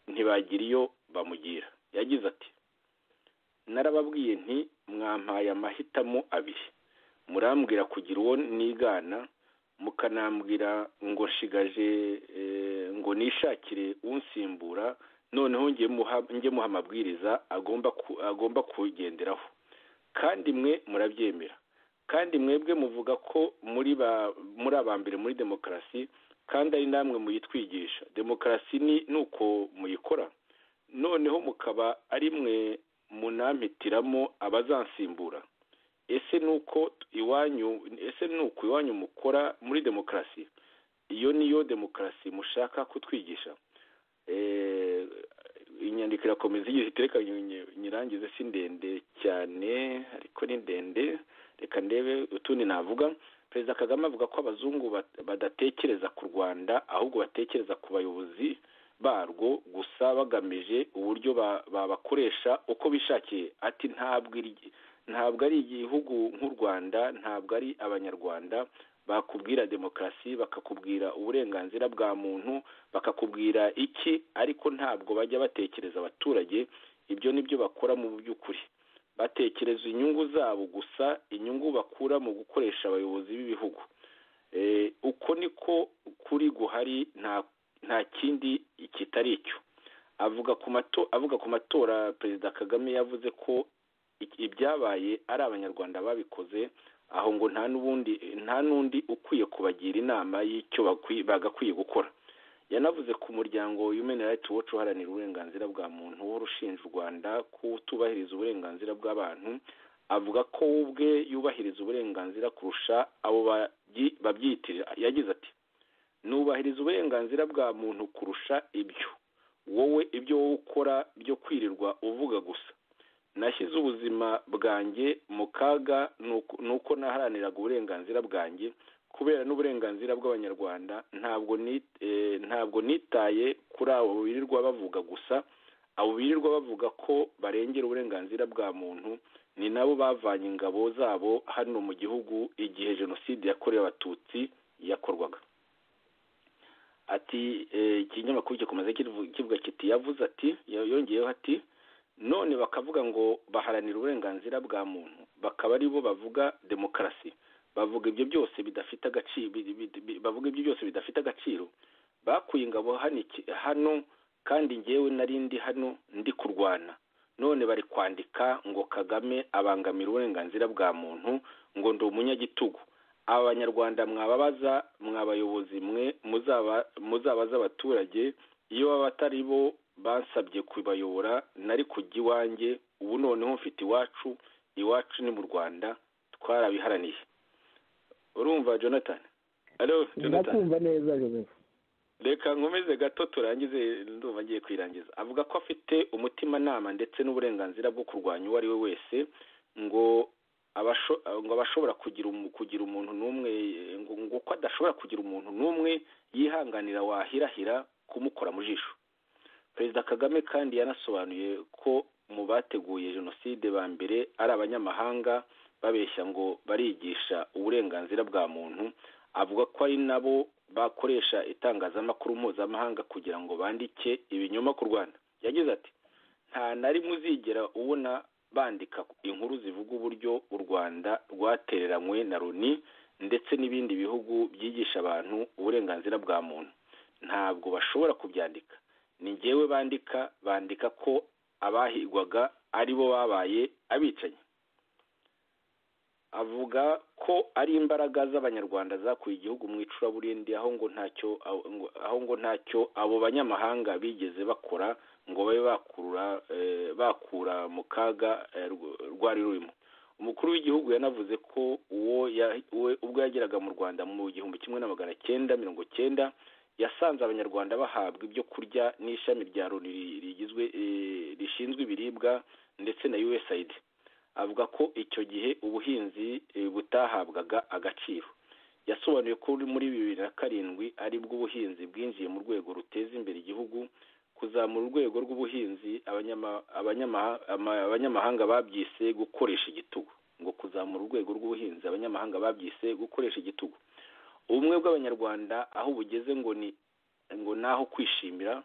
ntibagira iyo bamugira. Yagize ati narababwiye nti mwampaye amahitamo abiri, murambwira kugira uwo nigana, mukanambwira ngo nshigaje ngo nishakire unsimbura, noneho njye muha amabwiriza agomba kugenderaho, kandi mwe murabyemera, kandi mwebwe muvuga ko muri abambere muri demokarasi, kandi ari namwe muyitwigisha. Demokarasi ni uko muyikora, noneho mukaba ari mwe munampitiramo abazansimbura. Ese nuko iwanyu mukora muri demokarasi? Iyo niyo demokarasi mushaka kutwigisha? Inyandiko irakomeza igihe itereka nyirangize, si ndende cyane ariko ni ndende, reka ndebe utundi navuga. Perezida Kagame avuga ko abazungu badatekereza ku Rwanda, ahubwo batekereza ku bayobozi barwo gusa bagamije uburyo babakoresha uko bishakiye. Ati ntabwo ari igihugu nk'u Rwanda, ntabwo ari abanyarwanda bakubwira demokarasi, bakakubwira uburenganzira bwa muntu, bakakubwira iki, ariko ntabwo bajya batekereza abaturage. Ibyo nibyo bakora mu by'ukuri, batekereza inyungu zabo gusa, inyungu bakura mu gukoresha abayobozi b'ibihugu. Uko niko kuri guhari, nta kindi kitari icyo. Avuga ku matora, Perezida Kagame yavuze ko ibyabaye ari abanyarwanda babikoze, aho ngo nta n'undi ukwiye kubagira inama y'icyo bagakwiye gukora. Yanavuze ku muryango Human Rights Watch uharanira uburenganzira bwa muntu urushinja u Rwanda kutubahiriza uburenganzira bw'abantu. Avuga ko ubwe yubahiriza uburenganzira kurusha abo babyitirira. Yagize ati nubahiriza uburenganzira bwa muntu kurusha ibyo wowe ukora byo kwirirwa uvuga gusa. Nashyize ubuzima bwanjye mu kaga nuko naharaniraga uburenganzira bwanjye kubera n'uburenganzira bw'abanyarwanda. Ntabwo nitaye kuri abo birirwa bavuga gusa. Abo birirwa bavuga ko barengera uburenganzira bwa muntu ni nabo bavanye ingabo zabo hano mu gihugu igihe jenoside yakorewe abatutsi yakorwaga. Ati ikinyamakuru gikomeza kivuga kiti, yavuze ati, yongeyeho ati none bakavuga ngo baharanira uburenganzira bwa muntu, bakaba ari bo bavuga demokarasi, bavuga ibyo byose bidafite agaciro. Bakuye ingabo hano kandi njyewe nari ndi hano ndi kurwana, none bari kwandika ngo Kagame abangamira uburenganzira bwa muntu, ngo ndi umunyagitugu. Abanyarwanda mwababaza, mwabayobozi mwe muzabaza abaturage, iyo baba batari bo bansabye kubayobora nari kujya iwanjye. Ubu noneho mfite iwacu ni mu Rwanda, twarabiharaniye. Urumva Jonathan? Allo Jonathan? Ndakumva neza Joseph. Reka nkomeze gato turangize, ndumva ngiye kwirangiza. Avuga ko afite umutimanama ndetse n'uburenganzira bwo kurwanya uwo ari we wese, ngo abashobora kugira umuntu n'umwe, ngo ko adashobora kugira umuntu n'umwe yihanganira wahirahira kumukora mu jisho. Perezida Kagame kandi yanasobanuye ko mu bateguye jenoside ba mbere ari abanyamahanga babeshya ngo barigisha uburenganzira bwa muntu. Avuga ko ari nabo bakoresha itangazamakuru mpuzamahanga kugira ngo bandike ibinyoma ku Rwanda. Yagize ati nta nari muzigera ubona bandika inkuru zivuga uburyo u Rwanda rwatereranywe na Loni ndetse n'ibindi bihugu byigisha abantu uburenganzira bwa muntu. Ntabwo bashobora kubyandika. Ni njyewe bandika ko abahigwaga ari bo babaye abicanyi. Avuga ko ari imbaraga z'abanyarwanda zakuye igihugu mu icuraburindi, aho ngo ntacyo abo banyamahanga bigeze bakora ngo babe bakura mu kaga rwari rurimo. umukuru w'igihugu yanavuze ko ubwo yageraga mu Rwanda mu 1990 yasanze abanyarwanda bahabwa ibyo kurya n'ishami rya Loni rishinzwe ibiribwa ndetse na USAID. Avuga ko icyo gihe ubuhinzi butahabwaga agaciro. Yasobanuye ko muri 2007 ari bwo ubuhinzi bwinjiye mu rwego ruteza imbere igihugu. Kuzamura urwego rw'ubuhinzi abanyamahanga babyise gukoresha igitugu. Ngo kuzamura urwego rw'ubuhinzi abanyamahanga babyise gukoresha igitugu. Ubumwe bw'abanyarwanda aho bugeze ngo naho kwishimira,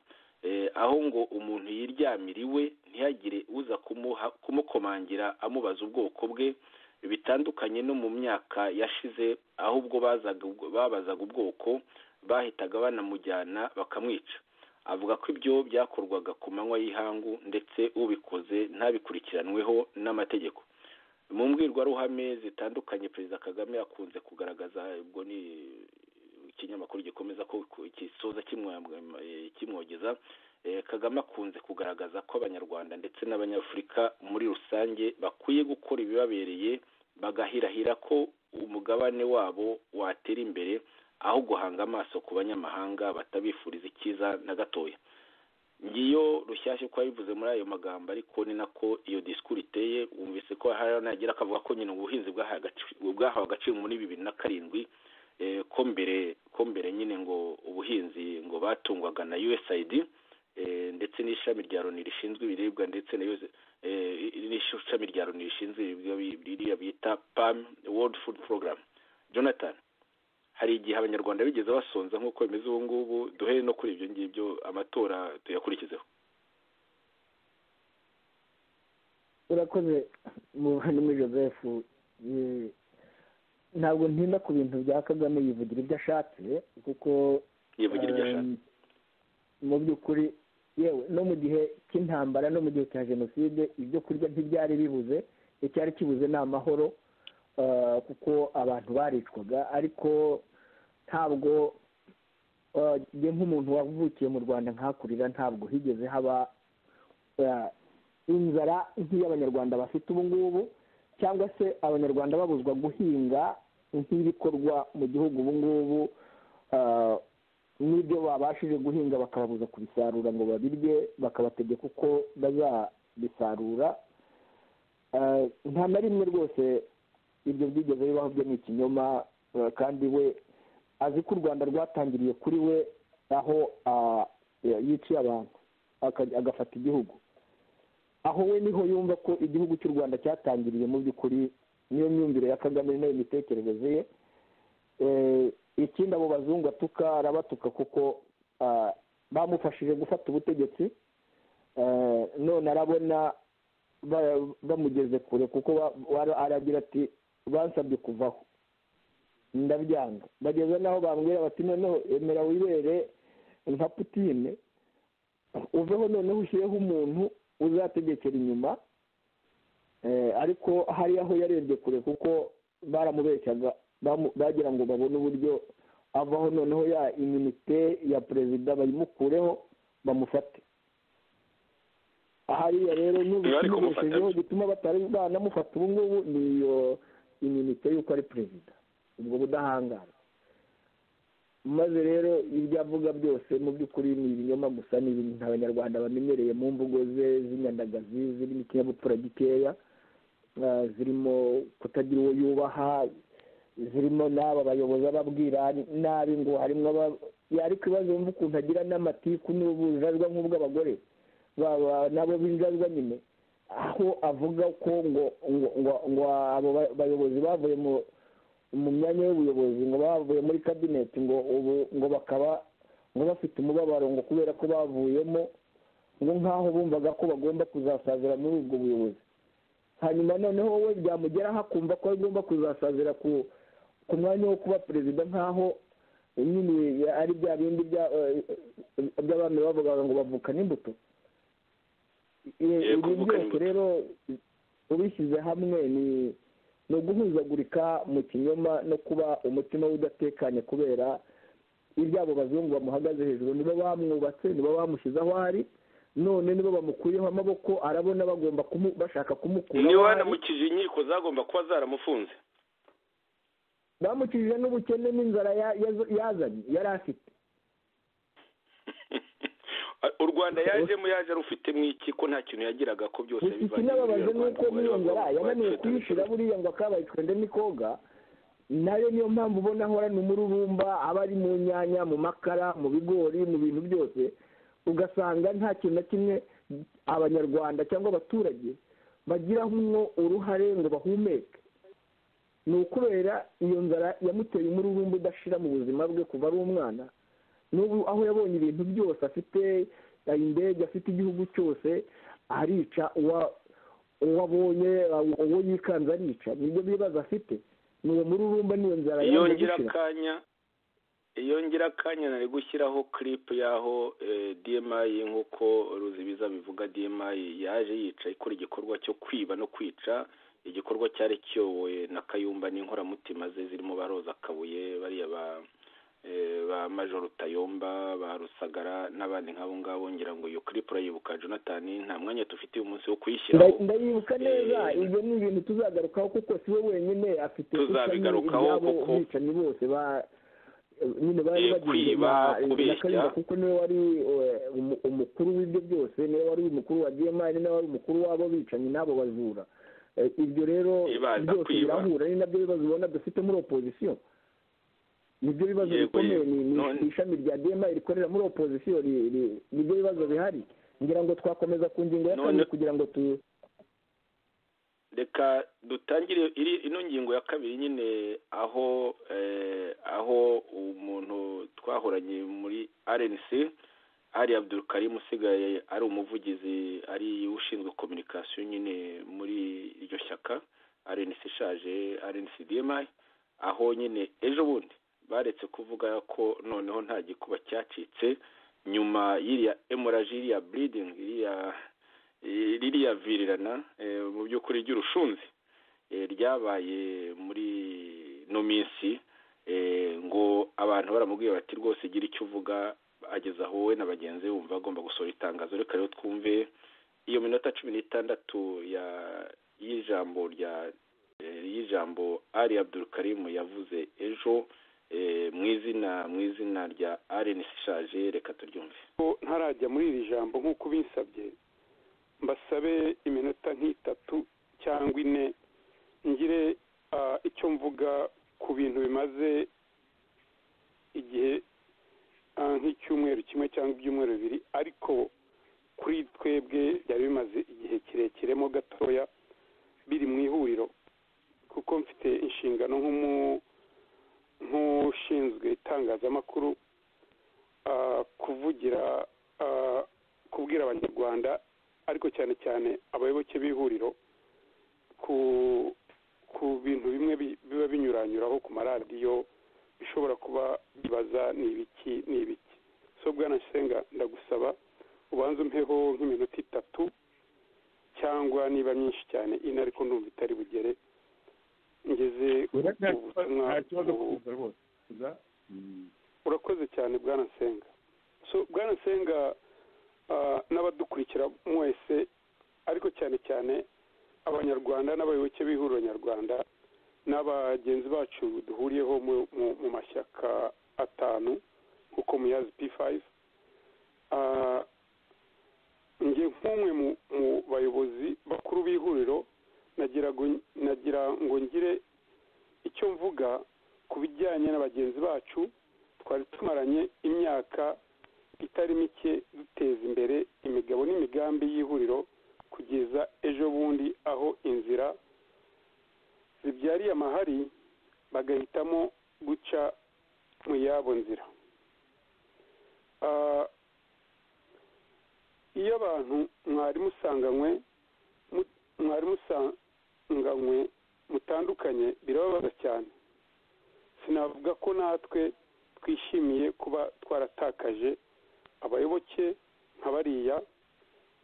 aho ngo umuntu yiryamira iwe ntihagire uza kumukomangira amubaza ubwoko bwe, bitandukanye no mu myaka yashize aho ubwo babazaga ubwoko bahitaga banamujyana bakamwica. Avuga ko ibyo byakorwaga ku manywa y'ihangu ndetse ubikoze ntabikurikiranweho n'amategeko. Mu mbwirwaruhame zitandukanye Perezida Kagame akunze kugaragaza, ubwo ni ikinyamakuru gikomeza ko kisoza kimwogeza, Kagame akunze kugaragaza ko abanyarwanda ndetse n'abanyafurika muri rusange bakwiye gukora ibibabereye, bagahirahira ko umugabane wabo watera imbere aho guhanga amaso ku banyamahanga batabifuriza icyiza na gatoya. Ngiyo Rushyashya ko yabivuze muri ayo magambo, ariko ni nako iyo disikuru iteye. Wumvise ko hari nagira akavuga ko nyine ubuhinzi bwahawe agaciro muri 2007, ko mbere nyine ngo ubuhinzi ngo batungwaga na USAID ndetse n'ishami rya Loni rishinzwe ibiribwa ndetse n'ishami rya Loni rishinzwe ibiribwa bita PAM, World Food Program. Jonathan, hari igihe abanyarwanda bigeze basonza nk'uko bimeze ubu ngubu, duhere no kuri ibyo ngibyo amatora tuyakurikizeho. Urakoze muri Joseph. Ntabwo ntinda ku bintu bya Kagame yivugira ibyo ashatse, kuko yivugira ibyo ashatse mu by'ukuri, yewe no mu gihe cy'intambara no mu gihe cya jenoside ibyo kurya ntibyari bibuze. Icyari kibuze ni amahoro, kuko abantu baricwaga. Ariko ntabwo njye nk'umuntu wavukiye mu Rwanda nkakurira, ntabwo higeze haba inzara nk'iy'abanyarwanda bafite ubu ngubu, cyangwa se abanyarwanda babuzwa guhinga nk'ibikorwa mu gihugu ubu ngubu, n'ibyo babashije guhinga bakababuza kubisarura ngo babirye, bakabategeka uko bazabisarura. Nta na rimwe rwose ibyo byigeze bibaho, byo ni ikinyoma. Kandi we azi ko u Rwanda rwatangiriye kuri we, aho yiciye abantu agafata igihugu. Aho we niho yumva ko igihugu cy'u Rwanda cyatangiriye. Mu by'ukuri niyo myumvire ya Kagame nayo mitekerereze ye. Ikindi abo bazungu arabatuka kuko bamufashije gufata ubutegetsi, none arabona bamugeze kure, kuko aragira ati bansabye kuvaho ndabyanga. Bageze naho bambwira bati noneho emera wibere nka Putine, uveho noneho ushyireho umuntu uzategekera inyuma. Ariko hari aho yarebye kure, kuko baramubeshyaga, bagira ngo babone uburyo avaho, noneho ya imunite ya perezida bayimukureho bamufate. Hariya rero n'ubushijeho gituma batari banamufata ubu ngubu ni iyo imunite y'uko ari perezida, ubwo budahangara. Maze rero ibyo avuga byose mu by'ukuri ni ibinyoma gusa, ni ibintu abanyarwanda bamenyereye mu mvugo ze z'inyandagazi, zirimo ikinyabupfura gikeya, zirimo kutagira uwo yubaha, zirimo n'aba bayobozi ababwira nabi ngo harimo ariko ibibazo wumva ukuntu agira n'amatiku n'ubujajwa nk'ubw'abagore nabo b'injajwa nyine, aho avuga ko ngo abo bayobozi bavuye mu myanya y'ubuyobozi, ngo bavuye muri kabineti, ngo bakaba ngo bafite umubabaro ngo kubera ko bavuyemo, ngo nk'aho bumvaga ko bagomba kuzasazira muri ubwo buyobozi. Hanyuma noneho we byamugeraho akumva ko agomba kuzasazira ku mwanya wo kuba perezida, nk'aho nyine ari bya bindi by'abami bavugaga ngo bavukana imbuto. Ibi byose rero ubishyize hamwe ni uguhuzagurika mu kinyoma no kuba umutima we udatekanye, kubera ibyabo bazungu bamuhagaze hejuru. Nibo bamwubatse, nibo bamushyize aho ari, none nibo bamukuyeho amaboko arabona bagomba bashaka kumukura. niwe wanamukije inkiko zagomba kuba zaramufunze. Bamukije n'ubukene n'inzara yazanye yari afite. u Rwanda yajemo yaje rufitemo iki ko nta kintu yagiraga ko byose bivanye. Ikinababaje nuko niyo nzara yananiwe kuyishira buriya ngo akabayitwe ndemikoga, nayo niyo mpamvu ubona ahorana umururumba, aba ari mu nyanya, mu makara, mu bigori, mu bintu byose, ugasanga nta kintu na kimwe abanyarwanda cyangwa abaturage bagiramo uruhare ngo bahumeke. Ni ukubera iyo nzara yamuteye umururumba udashira mu buzima bwe kuva ari umwana, n'ubu aho yabonye ibintu byose, afite indege, afite igihugu cyose, arica uwabonye, uwo yikanze arica. Nibyo bibazo afite, ni uwo mururumba n'iyo nzara yongera akanya nari gushyiraho clip y'aho DMI nk'uko Ruzibiza bivuga. DMI yaje yica ikora igikorwa cyo kwiba no kwica, igikorwa cyari kiyobowe na Kayumba n'inkoramutima ze zirimo baroza Kabuye, bariya ba Major Rutayomba, ba Rusagara n'abandi nk'abo ngabo. Ngira ngo iyo clip urayibuka Jonathan, nta mwanya tufite uyu munsi wo kuyishyiraho. Ndayibuka neza. Ibyo ni ibintu tuzagarukaho kuko siwe wenyine afite tuzabigarukaho kuko bicanyi bose nyine bari kwiba kubeshya, kuko niwe wari umukuru w'ibyo byose, niwe wari umukuru wa DMI, niwe wari umukuru w'abo bicanyi n'abo bajura. Ibyo rero byose birahura, ni nabyo bibazo ubona dufite muri opposition. Nibyo bibazo bikomeye, ni ishami rya DMI rikorera muri opposition, nibyo bibazo bihari. Ngira ngo twakomeza ku ngingo ya kabiri kugira ngo reka dutangire ino ngingo ya kabiri nyine, aho umuntu twahoranye muri RNC Ali Abdul Karim usigaye ari umuvugizi, ari ushinzwe communication nyine muri iryo shyaka RNC ishaje, RNC DMI, aho nyine ejo bundi baretse kuvuga ko noneho nta gikuba cyacitse nyuma y'iriya hemorrhage, iriya bleeding, ririya virirana mu by'ukuri ry'urushunzi ryabaye muri no minsi, ngo abantu baramubwiye bati rwose gira icyo uvuga, ageza aho we na bagenzi be bumva bagomba gusohora itangazo. Reka rero twumve iyo minota 16 y'ijambo Ali Abdul Karim yavuze ejo mu izina rya RNC ishaje. Reka turyumve. Ntarajya muri iri jambo nk'uko binsabye, mbasabe iminota nk'itatu cyangwa ine ngire icyo mvuga ku bintu bimaze igihe nk'icyumweru kimwe cyangwa ibyumweru bibiri, ariko kuri twebwe byari bimaze igihe kirekiremo gatoya biri mu ihuriro, kuko mfite inshingano nk'ushinzwe itangazamakuru, kubwira abanyarwanda ariko cyane cyane abayoboke b'ihuriro ku bintu bimwe biba binyuranyuraho ku maradiyo bishobora kuba bibaza ni ibiki. So Bwana Senga, ndagusaba ubanza umpeho nk'iminota 3 cyangwa niba myinshi cyane ine, ariko ndumva itari bugere ngeze ubutumwa. Urakoze cyane Bwana Senga. So Bwana Senga, n'abadukurikira mwese, ariko cyane cyane abanyarwanda n'abayoboke b'ihuriro nyarwanda n'abagenzi bacu duhuriyeho mu mashyaka 5 nk'uko muyazi P5, nge nk'umwe mu bayobozi bakuru b'ihuriro nagira ngo ngire icyo mvuga ku bijyanye n'abagenzi bacu. Twari tumaranye imyaka itari mike duteza imbere imigabo n'imigambi y'ihuriro kugeza ejo bundi aho inzira zibyariye amahari bagahitamo guca mu yabo nzira. Iyo abantu mwari musanganywe mutandukanye birababaza cyane. Sinavuga ko natwe twishimiye kuba twaratakaje abayoboke nka bariya,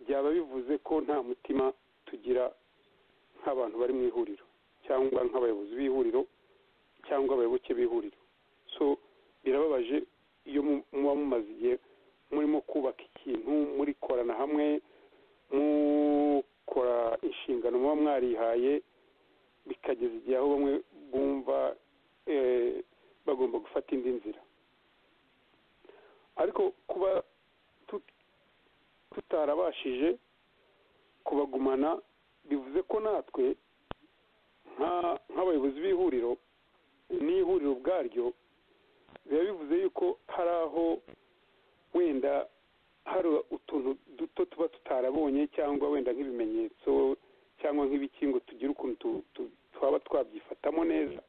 byaba bivuze ko nta mutima tugira nk'abantu bari mu ihuriro cyangwa nk'abayobozi b'ihuriro cyangwa abayoboke b'ihuriro. So birababaje iyo muba mumaze igihe murimo kubaka ikintu murikorana hamwe mukora inshingano muba mwarihaye bikageza igihe aho bamwe bumva bagomba gufata indi nzira. ariko kuba tutarabashije kubagumana bivuze ko natwe nk'abayobozi b'ihuriro n'ihuriro ubwaryo biba bivuze yuko hari aho wenda hari utuntu duto tuba tutarabonye cyangwa wenda nk'ibimenyetso cyangwa nk'ibiki ngo tugire ukuntu twaba twabyifatamo neza.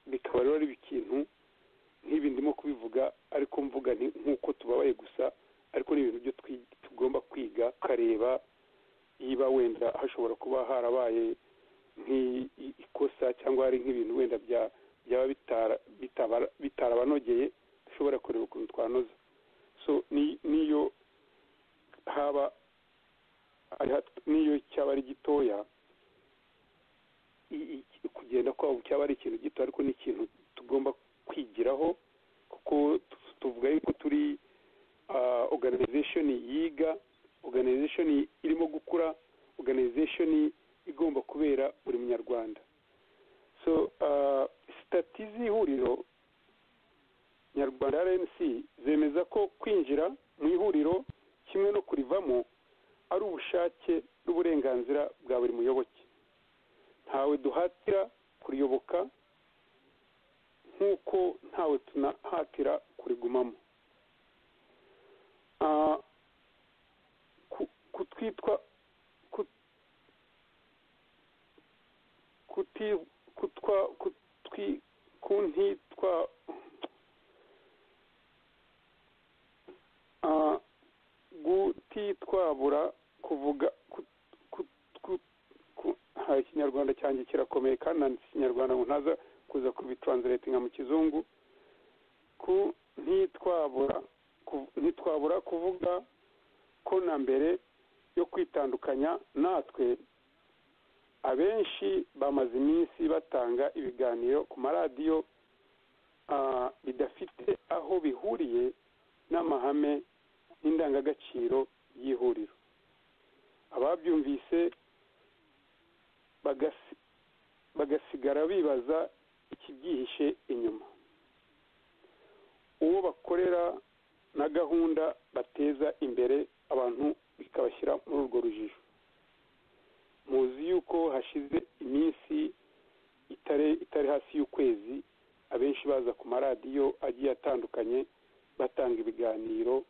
Bikaba rero ari ikintu nk'ibi ndimo kubivuga ariko mvuga nk'uko tubabaye gusa, ariko ni ibintu byo tugomba kwiga tukareba niba wenda hashobora kuba harabaye nk'ikosa cyangwa hari nk'ibintu wenda byaba bitarabanogeye dushobora kureba ukuntu twanoza. So niyo haba niyo cyaba ari gitoya kugenda kwabo cyaba ari ikintu gito, ariko ni ikintu tugomba kwigiraho kuko tuvuga yuko turi organization yiga, organization irimo gukura, organization igomba kubera buri munyarwanda. So stati z'ihuriro nyarwanda RNC zemeza ko kwinjira mu ihuriro kimwe no kurivamo ari ubushake n'uburenganzira bwa buri muyoboke. Ntawe duhatira kuriyoboka nk'uko ntawe tunahatira kurigumamo. Gutitwabura kuvuga ikinyarwanda cyanjye kirakomeye kandi nanditse ikinyarwanda ngo ntaza kuza kubitranslatinga mu kizungu. ntitwabura kuvuga ko na mbere yo kwitandukanya natwe abenshi bamaze iminsi batanga ibiganiro ku maradiyo bidafite aho bihuriye n'amahame n'indangagaciro y'ihuriro. Ababyumvise bagasigara bibaza ikibyihishe inyuma, uwo bakorera na gahunda bateza imbere abantu bikabashyira muri urwo rujijo. Muzi yuko hashize iminsi itari hasi y'ukwezi abenshi baza ku maradiyo agiye atandukanye batanga ibiganiro.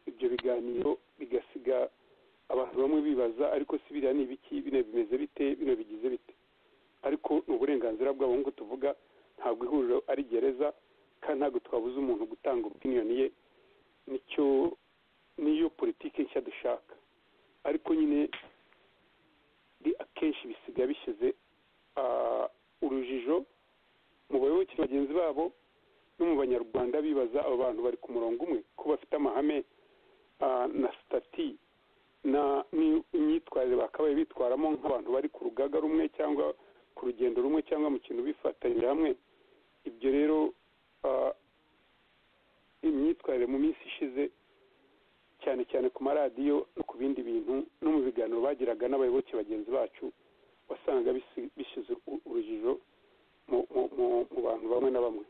Ibyo biganiro bigasiga abantu bamwe bibaza ariko si biriya ni ibiki, bino bimeze bite, bino bigize bite. Ariko ni uburenganzira bwabo nk'uko tuvuga, ntabwo ihuriro ari gereza kandi ntabwo twabuza umuntu gutanga opinion ye. niyo politiki nshya dushaka, ariko nyine akenshi bisiga bishyize urujijo mu bayoboke bagenzi babo no mu banyarwanda bibaza abo bantu bari ku murongo umwe ko bafite amahame na stati n'imyitwarire bakabaye bitwaramo nk'abantu bari ku rugaga rumwe cyangwa ku rugendo rumwe cyangwa mu kintu bifatanyije hamwe. Ibyo rero imyitwarire mu minsi ishize cyane cyane ku maradiyo no ku bindi bintu no mu biganiro bagiraga n'abayoboke bagenzi bacu wasanga bishyize urujijo mu bantu bamwe na bamwe.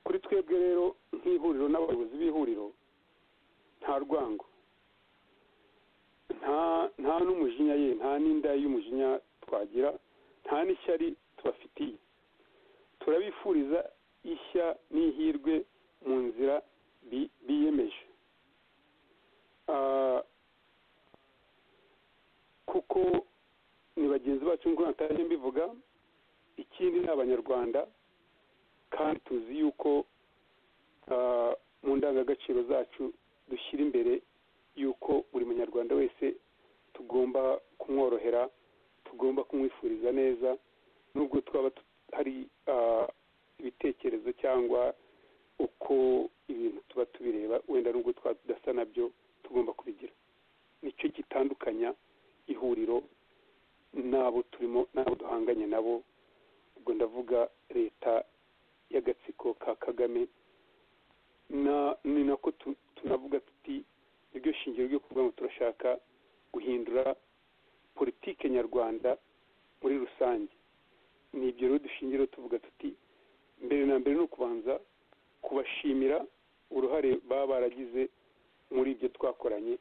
Kuri twebwe rero nk'ihuriro n'abayobozi b'ihuriro nta rwango, nta n'umujinya ye, nta n'inda y'umujinya twagira, nta n'ishyari tubafitiye. Turabifuriza ishya n'ihirwe mu nzira biyemeje, kuko ni bagenzi bacu nk'uko natangiye mbivuga. Ikindi ni abanyarwanda kandi tuzi yuko mu ndangagaciro zacu dushyira imbere yuko buri munyarwanda wese tugomba kumworohera, tugomba kumwifuriza neza, nubwo twaba hari ibitekerezo cyangwa uko ibintu tuba tubireba wenda nubwo tudasa nabyo tugomba kubigira. Nicyo gitandukanya ihuriro n'abo turimo n'abo duhanganye nabo. Ubwo ndavuga leta y'agatsiko ka Kagame ni nako tunavuga tuti iryo shingiro ryo kuvuga ngo turashaka guhindura politike nyarwanda muri rusange. Ni ibyo rero dushingira tuvuga tuti mbere na mbere ni ukubanza kubashimira uruhare baba baragize muri ibyo twakoranye,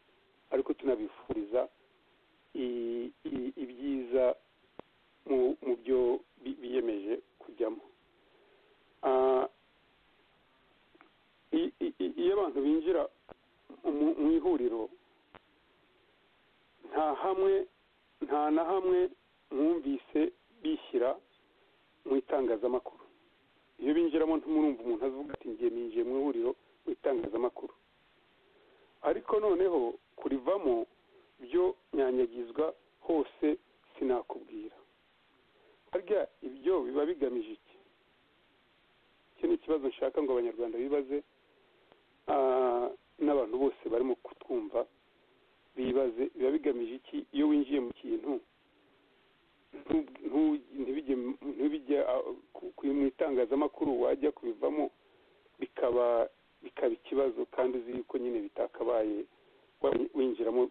ariko tunabifuriza ibyiza mu byo biyemeje kujyamo. Iyo abantu binjira mu ihuriro, nta na hamwe mwumvise bishyira mu itangazamakuru. Iyo binjiramo ntumurumva umuntu avuga ati ngiye ninjiye mu ihuriro mu itangazamakuru, ariko noneho kurivamo byo nyanyagizwa hose sinakubwira. Harya ibyo biba bigamije iki? Icyo ni ikibazo nshaka ngo abanyarwanda bibaze, n'abantu bose barimo kutwumva bibaze, biba bigamije iki iyo winjiye mu kintu ntibijye mu itangazamakuru, wajya kubivamo bikaba ikibazo, kandi uzi yuko nyine bitakabaye winjiramo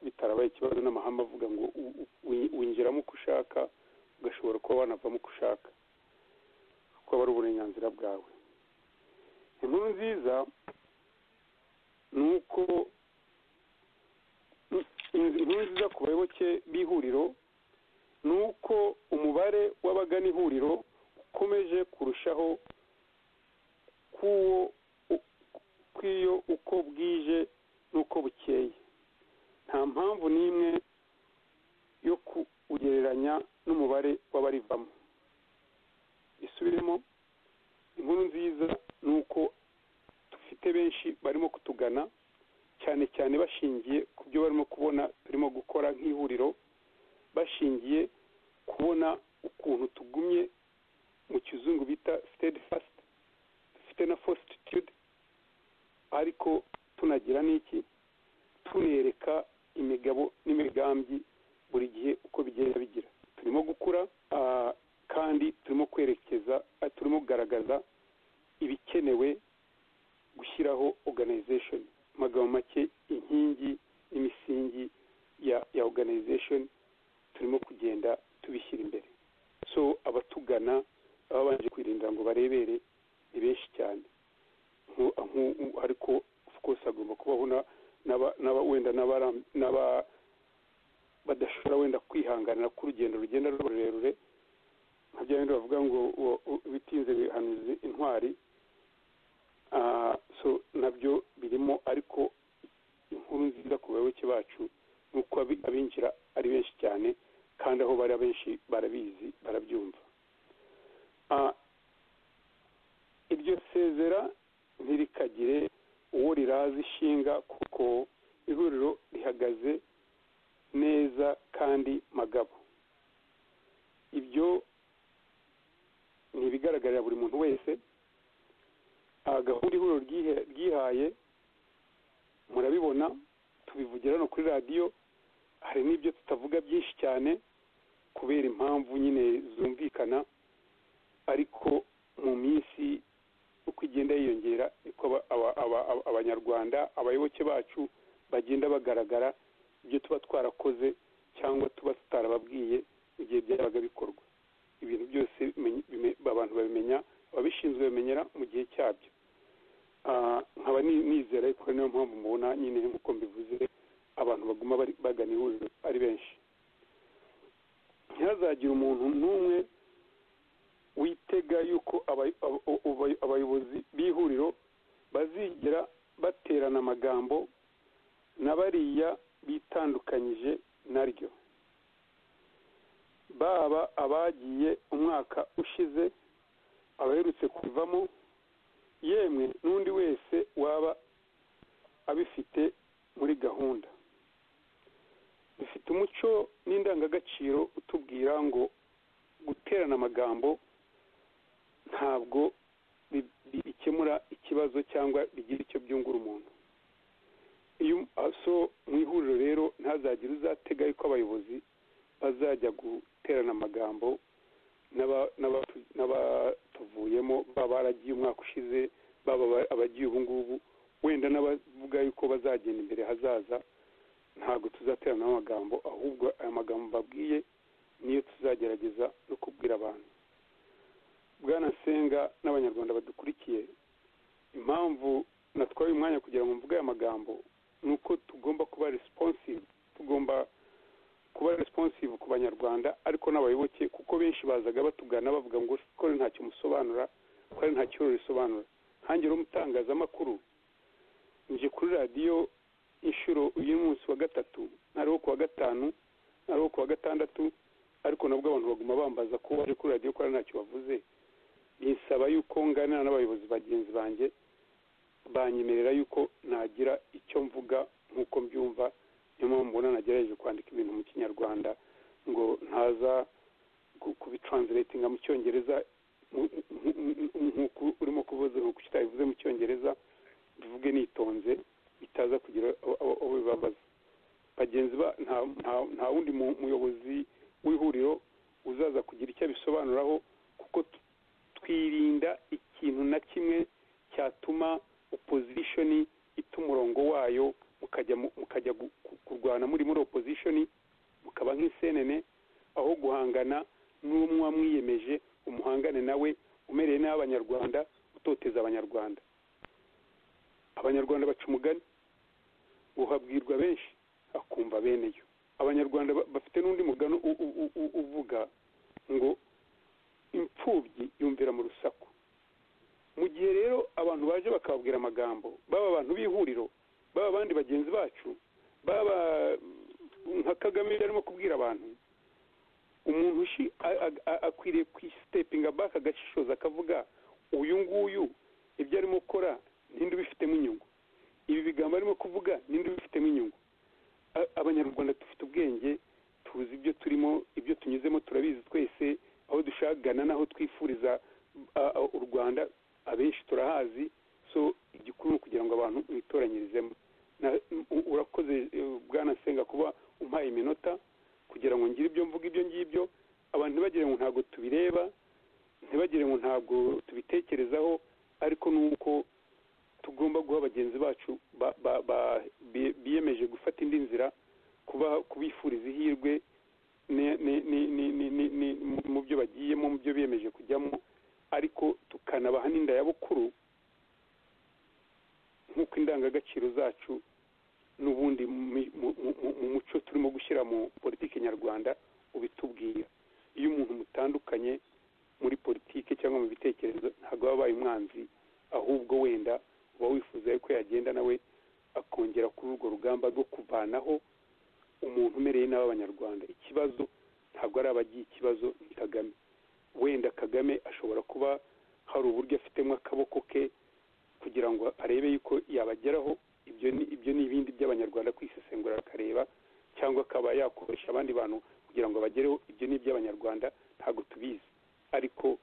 bitarabaye ikibazo. N'amahame avuga ngo winjiramo uko ushaka, ugashobora kuba wanavamo uko ushaka, kuko aba ari uburenganzira bwawe. Inkuru nziza ni uko inkuru nziza ku bayoboke b'ihuriro ni uko umubare w'abagana ihuriro ukomeje kurushaho kw'iyo uko bwije n'uko bukeye. Nta mpamvu n'imwe yo kugereranya n'umubare w'abarivamo. Isubiremo, inkuru nziza ni uko dufite benshi barimo kutugana, cyane cyane bashingiye ku byo barimo kubona turimo gukora nk'ihuriro, bashingiye kubona ukuntu tugumye mu kizungu bita steadfast, dufite na fortitude, ariko tunagira n'iki, tunereka imigabo n'imigambi buri gihe uko bigenda bigira. Turimo gukura kandi turimo turimo kugaragaza ibikenewe gushyiraho organization. Amagambo make, inkingi n'imisingi ya organization turimo kugenda tubishyira imbere. So abatugana babanje kwirinda ngo barebere ni benshi cyane, ariko of course agomba kubaho wenda badashobora wenda kwihanganira ko urugendo rugenda rurerure, nka bya bindi bavuga ngo bitinze bihanuza intwari. So nabyo birimo, ariko inkuru nziza ku bayoboke bacu ni uko abinjira ari benshi cyane, kandi aho bari abenshi barabizi, barabyumva. Iryo sezera ntirikagire uwo riraza ishinga, kuko ihuriro rihagaze neza kandi magabo. Ibyo ni ibigaragarira buri muntu wese. Gahunda ihuriro ryihaye murabibona, tubivugira no kuri radiyo. Hari n'ibyo tutavuga byinshi cyane kubera impamvu nyine zumvikana, ariko mu minsi uko igenda yiyongera niko abanyarwanda, abayoboke bacu bagenda bagaragara ibyo tuba twarakoze cyangwa tuba tutarababwiye mu gihe byabaga bikorwa. Ibintu byose abantu babimenya, ababishinzwe bamenyera mu gihe cyabyo. Nkaba nizera yuko niyo mpamvu mubona nyine nk'uko mbivuze abantu baguma bagana ihuriro ari benshi. Ntihazagire umuntu n'umwe witega yuko abayobozi b'ihuriro bazigera baterana amagambo na bariya bitandukanyije naryo, baba abagiye umwaka ushize, abaherutse kuvamo, yemwe n'undi wese waba abifite muri gahunda. Dufite umuco n'indangagaciro utubwira ngo guterana amagambo ntabwo bikemura ikibazo cyangwa bigira icyo byungura umuntu. Mu ihuriro rero ntazagire uzatega yuko abayobozi bazajya guterana amagambo n'abatuvuyemo, baba baragiye umwaka ushize, baba abagiye ubu ngubu wenda n'abavuga yuko bazagenda imbere hazaza ntabwo tuzaterana amagambo ahubwo aya magambo mbabwiye niyo tuzagerageza no kubwira abantu. Bwana Nsenga n'abanyarwanda badukurikiye, impamvu natwaye umwanya kugira ngo mvuge aya magambo ni uko tugomba kuba responsive, tugomba kuba responsive ku banyarwanda ariko n'abayoboke, kuko benshi bazaga batugana bavuga ngo ko ntacyo musobanura, ko ntacyo risobanura. Nkange rero umutangazamakuru nje kuri radiyo inshuro uyu munsi wa gatatu, nariho ku wa gatanu, nariho ku wa gatandatu, ariko nabwo abantu baguma bambaza ko waje kuri radiyo ko ntacyo bavuze. Binsaba yuko nganira n'abayobozi bagenzi banjye banyemerera yuko nagira icyo mvuga nk'uko mbyumva. Niyo mpamvu mbona nagerageje kwandika ibintu mu kinyarwanda ngo ntaza kubitranslatinga mu cyongereza nk'uko urimo kuvuza, nk'uko utabivuze mu cyongereza, bivuge nitonze bitaza kugira abo bibabaza. Bagenzi ba nta wundi muyobozi w'ihuriro uzaza kugira icyo abisobanuraho, kuko twirinda ikintu na kimwe cyatuma opposition ita umurongo wayo mukajya kurwana muri opposition, mukaba nk'isenene, aho guhangana n'umwe wamwiyemeje umuhangane nawe umereye n'abanyarwanda, utoteza abanyarwanda. Abanyarwanda baca umugani, uhabwirwa benshi akumva beneyo. Abanyarwanda bafite n'undi mugano uvuga ngo imfubyi yumvira mu rusaku. Mu gihe rero abantu baje bakababwira amagambo, baba abantu b'ihuriro, baba abandi bagenzi bacu, baba nka Kagame arimo kubwira abantu, umuntu akwiriye kwistepinga back agashishoza akavuga uyu nguyu ibyo arimo gukora ninde ubifitemo inyungu, ibi bigambo arimo kuvuga ninde ubifitemo inyungu. Abanyarwanda dufite ubwenge, tuzi ibyo turimo, ibyo tunyuzemo turabizi twese, aho dushagana n'aho twifuriza u Rwanda abenshi turahazi. So igikuru kugira ngo abantu bitoranyirizemo. Urakoze Bwana Nsenga kuba umpaye iminota kugira ngo ngire ibyo mvuga ibyo ngibyo, abantu ntibagire ngo ntabwo tubireba, ntibagire ngo ntabwo tubitekerezaho, ariko nuko tugomba guha bagenzi bacu biyemeje gufata indi nzira, kubifuriza ihirwe mu byo bagiyemo, mu byo biyemeje kujyamo, ariko tukanabaha n'inda ya bukuru nk'uko indangagaciro zacu n'ubundi mu muco turimo gushyira mu politiki nyarwanda ubitubwira. Iyo umuntu mutandukanye muri politiki cyangwa mu bitekerezo ntabwo wabaye umwanzi, ahubwo wenda uba wifuza ko yagenda nawe akongera kuri urwo rugamba rwo kuvanaho umuntu umereye n'abanyarwanda. Ikibazo ntabwo ari abagiye, ikibazo ni Kagame. Wenda Kagame ashobora kuba hari uburyo afitemo akaboko ke kugira ngo arebe yuko yabageraho. Ibyo ni ibindi by'abanyarwanda kwisesengura akareba, cyangwa akaba yakoresha abandi bantu kugira ngo bagereho. Ibyo ni iby'abanyarwanda, ntabwo tubizi, ariko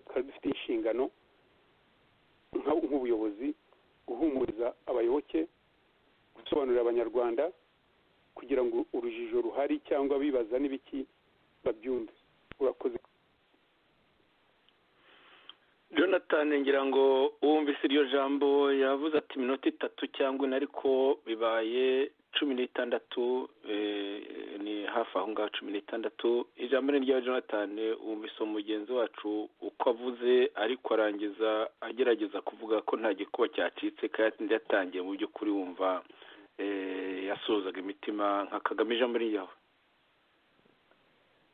twari dufite inshingano nk'ubuyobozi guhumuriza abayoboke, gusobanurira abanyarwanda kugira ngo urujijo ruhari cyangwa bibaza n'ibiki babyumve. Urakoze. Jonathan, ngira ngo wumvise iryo jambo yavuze ati minota 3 cyangwa ine, ariko bibaye 16, ni hafi aho ngaho 16. Ijambo ni rya Jonathan. Wumvise umugenzi wacu uko avuze, ariko arangiza agerageza kuvuga ko nta gikuba cyacitse, kandi yatangiye mu by'ukuri wumva yasuhuzaga imitima nka Kagame. Ijambo ni ryawe.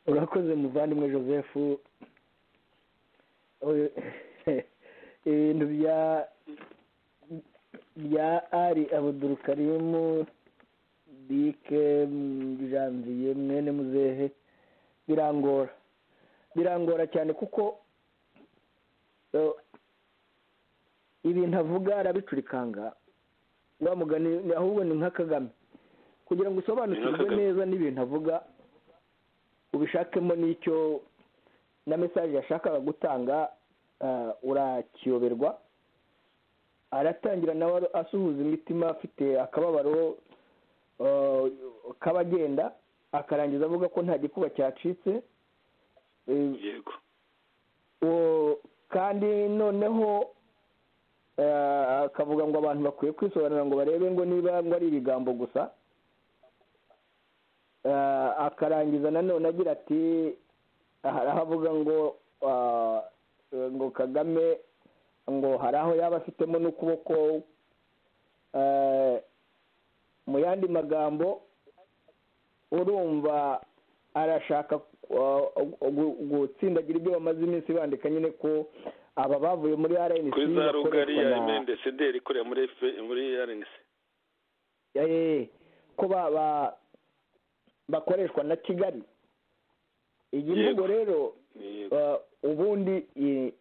Urakoze muvandimwe Joseph. Ibintu bya ari Abudurukarimu Dike Janvier mwene muzehe birangora cyane, kuko ibintu avuga arabicurikanga, wamugani ahubwo ni nka Kagame. Kugira ngo usobanukirwe neza n'ibintu avuga, ubishakemo n'icyo na message yashakaga gutanga, urakiyoberwa. Aratangira nawe asuhuza imitima, afite akababaro k'abagenda, akarangiza avuga ko nta gikuba cyacitse. Yego. Kandi noneho akavuga ngo abantu bakwiye kwisobanura ngo barebe ngo niba ngo ari ibigambo gusa, akarangiza nanone agira ati arahavuga ngo Kagame ngo hari aho yaba afitemo n'ukuboko, mu yandi magambo urumva arashaka gutsindagira ibyo bamaze iminsi bandika nyine ko aba bavuye muri RNC kuri za rugari ya MNDCD ikorera muri RNC ko bakoreshwa na Kigali. Iyi mvugo rero ubundi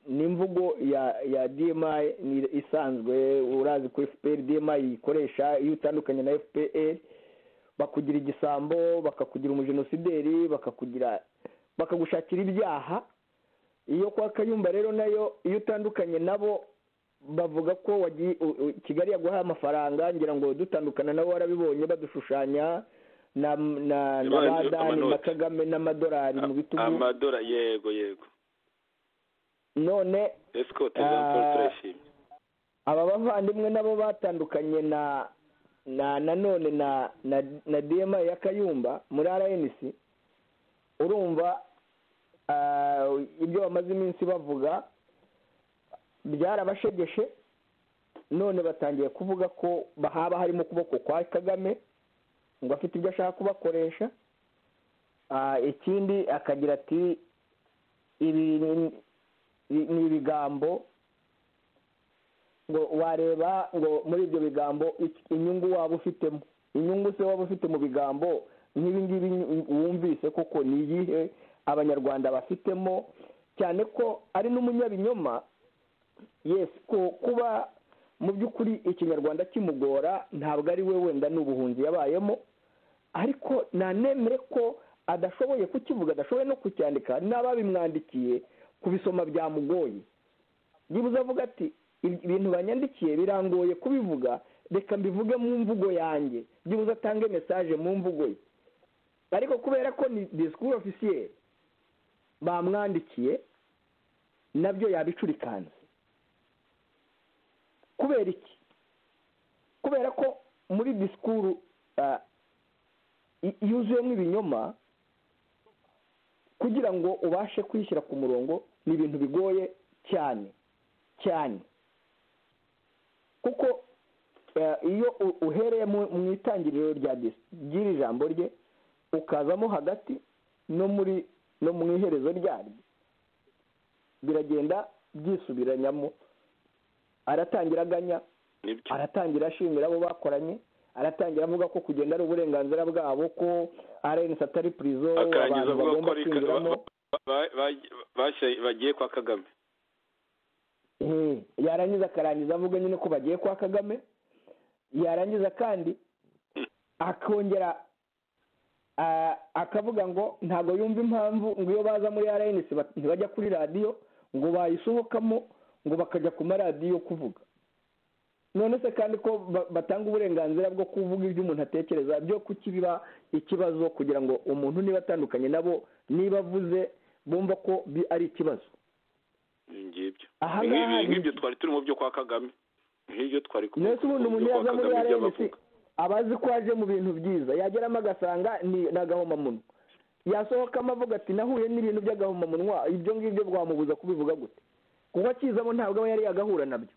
ni imvugo ya DMI isanzwe, urazi ko FPR DMI ikoresha iyo utandukanye na FPR, bakugira igisambo, bakakugira umujenosideri, bakagushakira ibyaha. Iyo kwa Kayumba rero nayo iyo utandukanye nabo bavuga ko Kigali yaguhaye amafaranga, ngira ngo dutandukana nabo warabibonye badushushanya na badani na Kagame n'amadolari mu bitugu, amadolari yego none aba bavandimwe nabo batandukanye nanone na DMI ya Kayumba muri RNC. Urumva ibyo bamaze iminsi bavuga byarabashegeshe, none batangiye kuvuga ko haba harimo ukuboko kwa Kagame ngo afite ibyo ashaka kubakoresha. Ikindi akagira ati ibi ni ibigambo, ngo wareba ngo muri ibyo bigambo inyungu waba ufitemo, inyungu se waba ufite mu bigambo nk'ibi ngibi wumvise koko ni iyihe abanyarwanda bafitemo, cyane ko ari n'umunyabinyoma. Yes, ko kuba mu by'ukuri ikinyarwanda kimugora ntabwo ari we wenda n'ubuhunzi yabayemo, ariko nanemere ko adashoboye kukivuga, adashoboye no kucyandika, n'ababimwandikiye kubisoma byamugoye. Yibuze avuga ati ibintu banyandikiye birangoye kubivuga, reka mbivuge mu mvugo yanjye, yibuze atange message mu mvugo ye. Ariko kubera ko ni discours officiel bamwandikiye, nabyo yabicurikanze. Kubera iki? Kubera ko muri discours yuzuyemo ibinyoma, kugira ngo ubashe kwishyira ku murongo ni ibintu bigoye cyane cyane, kuko iyo uhereye mu itangiriro ry'iri jambo rye ukazamo hagati no mu iherezo ryaryo, biragenda byisubiranyamo. Aratangira aganya, aratangira ashimira abo bakoranye, aratangira avuga ko kugenda ari uburenganzira bwabo, ko RNC atari prison abantu bagomba kwinjiramo, bagiye kwa Kagame. Yarangiza akarangiza avuga nyine ko bagiye kwa Kagame. Yarangiza kandi akongera akavuga ngo ntabwo yumva impamvu ngo iyo baza muri RNC ntibajya kuri radiyo, ngo bayisohokamo ngo bakajya ku maradiyo kuvuga. None se kandi ko batanga uburenganzira bwo kuvuga ibyo umuntu atekereza, byo kukibiba ikibazo kugira ngo umuntu niba atandukanye nabo, niba avuze bumva ko ari ikibazo. Ngibyo twari turi mu byo kwa Kagame, nk'ibyo twari kumwe. Nese ubundi umuntu yaza muri RNC abazi ko aje mu bintu byiza, yageramo agasanga ni n'agahomamunwa, yasohokamo avuga ati nahuye n'ibintu by'agahomamunwa, ibyo ngibyo bwamubuza kubivuga gute? Kuko akizamo ntabwo aba yari yagahura nabyo,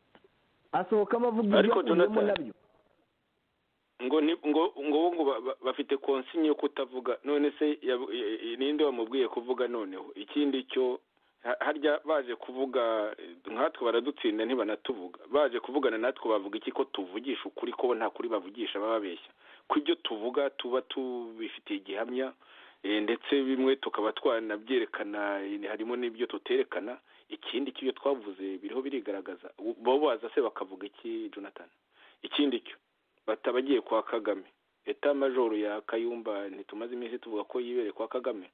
asohokamo avuga ibyo akuyemo nabyo. ngo bafite konsinyi yo kutavuga. None se ninde wamubwiye kuvuga? Noneho ikindi cyo harya baje kuvuga nkatwe baradutsinda ntibanatuvuga, baje kuvugana natwe bavuga iki? Ko tuvugisha ukuri, ko nta kuri bavugisha, bababeshya ko ibyo tuvuga tuba tubifitiye igihamya, ndetse bimwe tukaba twanabyerekana, harimo n'ibyo tuterekana. Ikindi cyo twavuze biriho birigaragaza. Bo baza se bakavuga iki Jonathan? Ikindi cyo batabagiye kwa Kagame, eta majoro ya Kayumba ntitumaze iminsi tuvuga ko yibere kwa Kagame.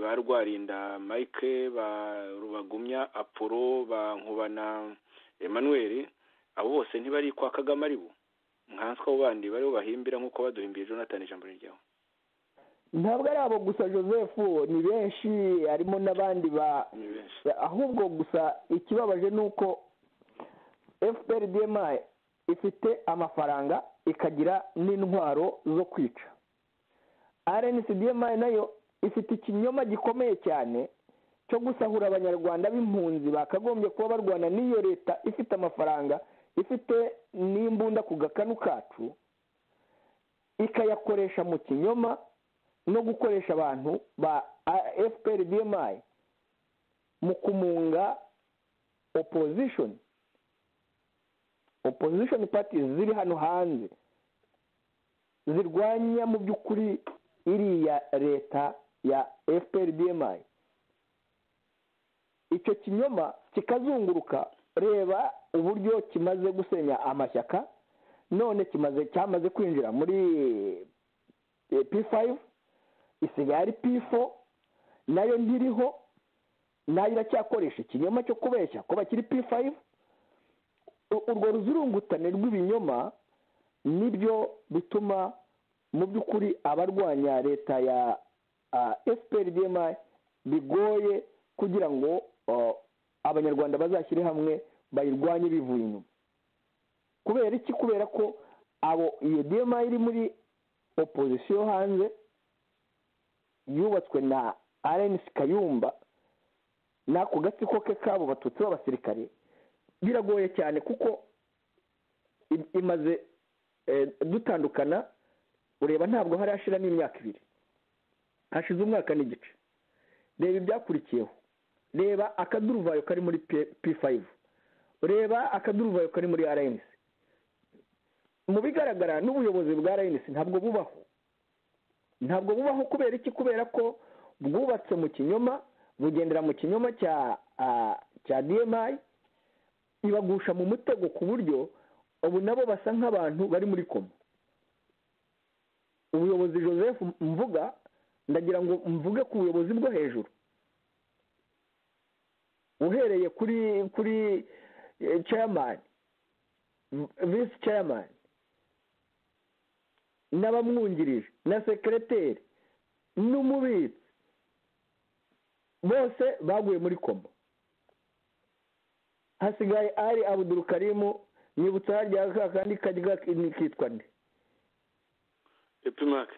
Ba Rwarinda Mike, ba Rubagumya Apollo, ba Nkubana Emmanuel, abo bose ntibari kwa Kagame ari bo nkanswa bandi bariho bahimbira nk'uko baduhimbiye. Jonathan, ijambo ryawe. Ntabwo ari abo gusa Joseph, ni benshi, harimo n'abandi ahubwo gusa ikibabaje nuko FPRDMI ifite amafaranga ikagira n'intwaro zo kwica. RNCDMI nayo ifite ikinyoma gikomeye cyane cyo gusahura abanyarwanda b'impunzi bakagombye kuba barwana n'iyo leta ifite amafaranga, ifite n'imbunda ku gakanu kacu, ikayakoresha mu kinyoma no gukoresha abantu ba FPRDMI mu kumunga opposition parties ziri hano hanze zirwanya mu by'ukuri iriya leta ya FPRDMI. Icyo kinyoma kikazunguruka, reba uburyo kimaze gusenya amashyaka, none cyamaze kwinjira muri P5, isigaye ari P4, nayo ntiriho, nayo iracyakoresha ikinyoma cyo kubeshya ko bakiri P5. Urwo ruzurungutane rw'ibinyoma nibyo bituma mu by'ukuri abarwanya leta ya FPRDMI bigoye kugira ngo abanyarwanda bazashyire hamwe bayirwanye bivuye inyuma. Kubera iki? Kubera ko iyo DMI iri muri opposition hanze, yubatswe na RNC Kayumba n'ako gatsiko ke kabo batutsi b'abasirikare, biragoye cyane kuko imaze dutandukana. Ureba ntabwo hari hashira n'imyaka 2, hashize umwaka n'igice. Reba ibyakurikiyeho, reba akaduruvayo kari muri P5, reba akaduruvayo kari muri RNC. Mu bigaragara n'ubuyobozi bwa RNC ntabwo bubaho. Kubera iki? Kubera ko bwubatse mu kinyoma, bugendera mu kinyoma cya DMI, ibagusha mu mutego ku buryo ubu nabo basa nk'abantu bari muri koma. Ubuyobozi Joseph mvuga, ndagira ngo mvuge ku buyobozi bwo hejuru, uhereye kuri chairman, vice chairman, n'abamwungirije na secretary n'umubitsi, bose baguye muri koma. Hasigaye ari Abdul Karim, nyibutsa rya kandi kajya kitwa nde Epimac.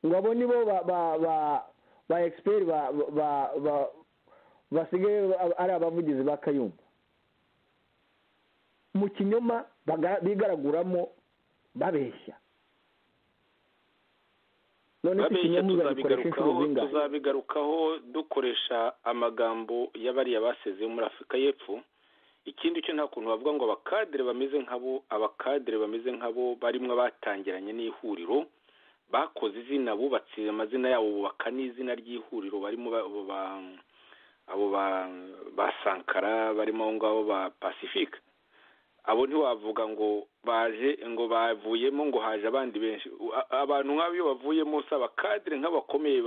Ngabo nibo ba expert basigaye ari abavugizi ba Kayumba. Mu kinyoma bigaraguramo babeshya. None tuzabigarukaho dukoresha amagambo y'abariya baseze muri Afurika y'Epfo. Ikindi cyo nta kuntu bavuga ngo abakadere bameze nkabo barimwe batangiranye n'ihuriro, bakoze izina, bubatse amazina yabo, bubaka n'izina ry'ihuriro, barimo abo ba Sankara, barimo aho ngaho ba Pacifique. Abo ntiwavuga ngo bavuyemo ngo haje abandi benshi. Abantu nk'abo iyo bavuyemo se abakadere nk'abakomeye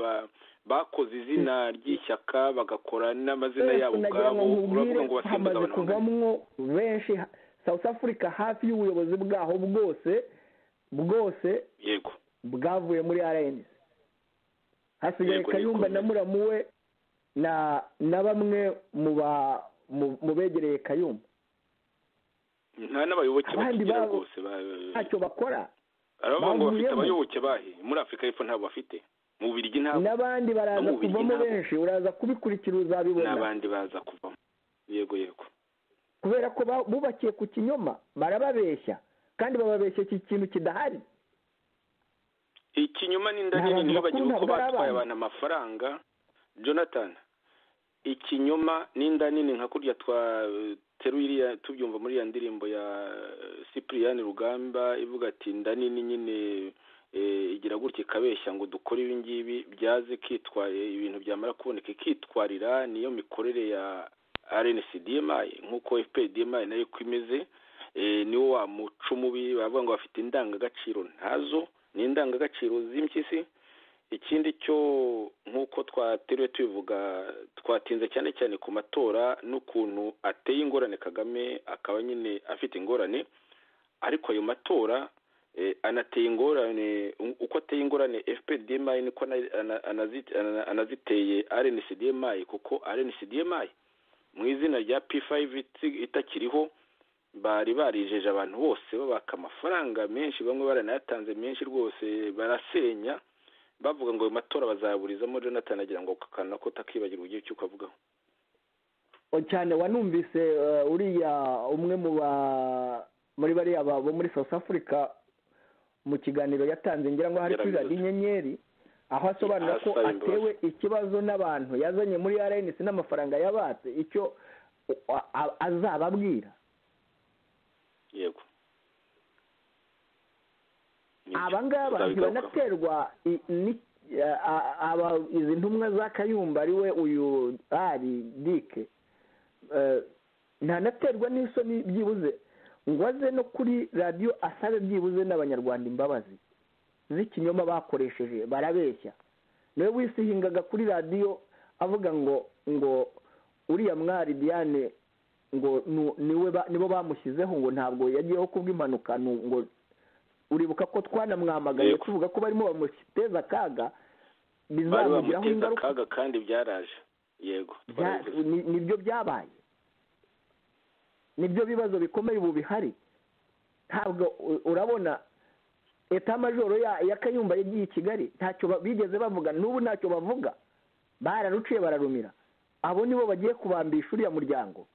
bakoze izina ry'ishyaka, bagakora n'amazina yabo ubwabo, uravuga ngo basimbuza abantu kuvamwo benshi. South Africa hafi y'ubuyobozi bwaho bwose yego bwavuye muri RNC. Hasigaye Kayumba na muramu we na bamwe mu begereye Kayumba. Nta n'abayoboke bakigira rwose ntacyo bakora. Aravuga ngo bafite abayoboke bahe muri Afurika y'Epfo ntabwo bafite, mu Bubiligi ntabwo, n'abandi baraza kuvamo benshi, uraza kubikurikira uzabibona, n'abandi baza kuvamo. Yego kubera ko bubakiye ku kinyoma, barababeshya kandi bababeshya iki kintu kidahari. Ikinyoma n'inda nini ntibagire uko batwaye abantu amafaranga. Jonathan, ikinyoma n'inda nini nka kurya teruiriya tubyumva muri ya ndirimbo ya Cyprien Rugamba ivuga ati inda nini nyine igira gutya ikabeshya ngo dukore ibi ngibi, byaze kitwaye ibintu byamara kuboneka ikitwarira. Niyo mikorere ya RNCDMI nk'uko FPDMI nayo kwimeze. Niwo wa muco mubi bavuga ngo bafite indangagaciro ntazo, ni indangagaciro z'impyisi. Ikindi cyo nk'uko twateruye tubivuga, twatinze cyane cyane ku matora n'ukuntu ateye ingorane Kagame, akaba nyine afite ingorane. Ariko ayo matora anateye ingorane, uko ateye ingorane FPDMI niko anaziteye RNCDMI, kuko RNCDMI mu izina rya P5 itakiriho bari barijeje abantu bose babaka amafaranga menshi, bamwe baranayatanze menshi rwose, barasenya bavuga ngo ayo matora bazayaburizamo. Jonathan agira ngo kakana ko takibagirwa ugiye cyuko avugaho cyane. Wanumvise uriya umwe muri bariya bo muri South Africa mu kiganiro yatanze, ngira ngo hari kuri Radio Inyenyeri, aho asobanura ko atewe ikibazo n'abantu yazanye muri RNC n'amafaranga yabatse, icyo azababwira. Yego, abangaba ntibanaterwa izi ntumwa za Kayumba ariwe uyu ari Dike, ntanaterwa n'isoni byibuze ngo aze no kuri radiyo asabe byibuze n'abanyarwanda imbabazi z'ikinyoma bakoresheje, barabeshya. niwe wisihingaga kuri radiyo avuga ngo uriya mwari Diane ngo nibo bamushyizeho, ngo ntabwo yagiyeho kubw'impanuka, ngo uribuka ko twanamwamagaye tuvuga ko barimo bamuteza akaga, bizamugiraho ingaruka akaga kandi byaraje. Yego, nibyo byabaye, nibyo bibazo bikomeye ubu bihari. Ntabwo urabona eta majoro ya Kayumba yagiye i Kigali, ntacyo bigeze bavuga, n'ubu ntacyo bavuga, bararuciye bararumira. Abo nibo bagiye kubambisha uriya muryango,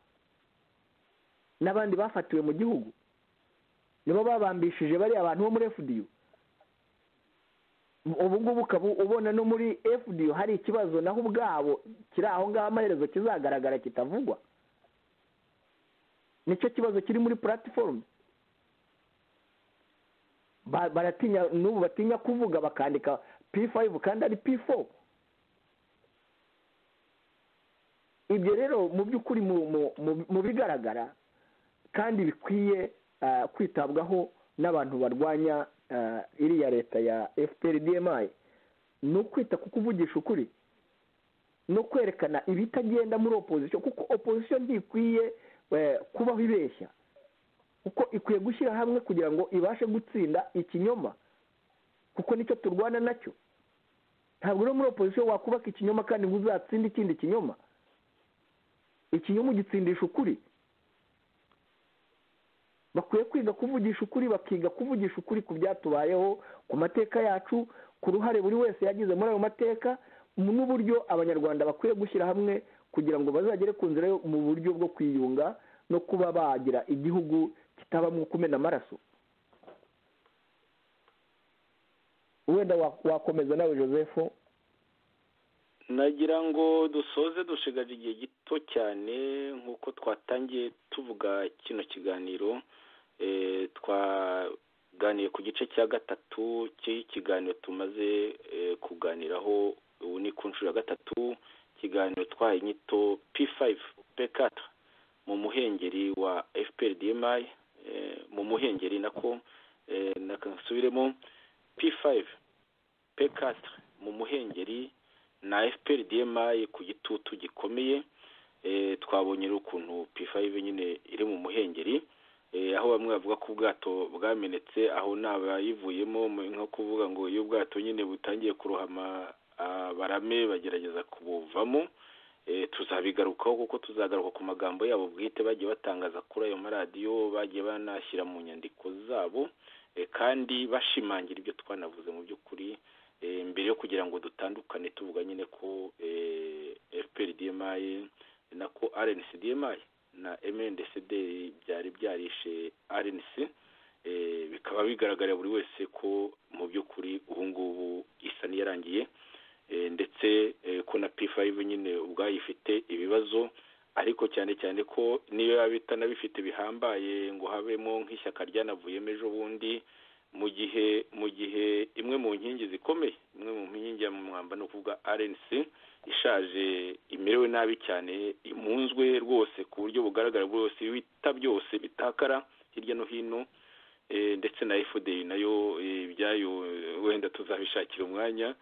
n'abandi bafatiwe mu gihugu nibo babambishije bariya abantu bo muri FDU. ubu ngubu ukaba ubona no muri FDU hari ikibazo naho ubwabo kiri aho ngaho, amaherezo kizagaragara kitavugwa. Nicyo kibazo kiri muri platform. Baratinya, n'ubu batinya kuvuga, bakandika P5 kandi ari P4. Ibyo rero mu by'ukuri mu bigaragara kandi bikwiye kwitabwaho n'abantu barwanya iriya leta ya FPRDMI, ni ukwita ku kuvugisha ukuri no kwerekana ibitagenda muri opposition, kuko opposition ntikwiye kubaho ibeshya, kuko ikwiye gushyira hamwe kugira ngo ibashe gutsinda ikinyoma, kuko nicyo turwana nacyo. Ntabwo rero muri opposition wakubaka ikinyoma kandi ngo uzatsinde ikindi kinyoma. Ikinyoma ugitsindisha ukuri. Bakwiye kwiga kuvugisha ukuri, bakiga kuvugisha ukuri ku byatubayeho, ku mateka yacu, ku ruhare buri wese yagize muri ayo mateka, n'uburyo abanyarwanda bakwiye gushyira hamwe kugira ngo bazagere ku nzira yo mu buryo bwo kwiyunga no kuba bagira igihugu kitabamo kumena amaraso. Wenda wakomeza nawe Joseph. Nagira ngo dusoze dushigaje igihe gito cyane nk'uko twatangiye tuvuga kino kiganiro. Twaganiye ku gice cya gatatu cy'ikiganiro tumaze kuganiraho, ubu ni ku nshuro ya gatatu. Ikiganiro twahaye inyito P5 P4 mu muhengeri wa FPRDMI, mu muhengeri nako nakasubiremo P5 P4 mu muhengeri na FPRDMI ku gitutu gikomeye. Twabonye ukuntu P5 nyine iri mu muhengeri, aho bamwe bavuga ko ubwato bwamenetse, aho nabayivuyemo nko kuvuga ngo iyo ubwato nyine butangiye kurohama barame bagerageza kubuvamo. Tuzabigarukaho kuko tuzagaruka ku magambo yabo bwite bagiye batangaza kuri ayo maradiyo, bagiye banashyira mu nyandiko zabo, kandi bashimangira ibyo twanavuze mu by'ukuri. Mbere yo kugira ngo dutandukane tuvuga nyine ko FPRDMI nako RNCDMI na MNDCD byari byarishe RNC, bikaba bigaragara buri wese ko mu by'ukuri ubu ngubu isa niyarangiye, ndetse ko na P5 nyine ubwayifite ibibazo, ariko cyane cyane ko niyo yabitana bifite bihambaye ngo habemo nk'ishyaka ryanavuyemo ejo bundi, mu gihe imwe mu nkingi zikomeye, imwe mu nkingi ya mwamba no kuvuga RNC ishaje, imerewe nabi cyane, imunzwe rwose ku buryo bugaragara bwose, bita byose bitakara hirya no hino, ndetse na FDU nayo ibyayo wenda tuzabishakira umwanya.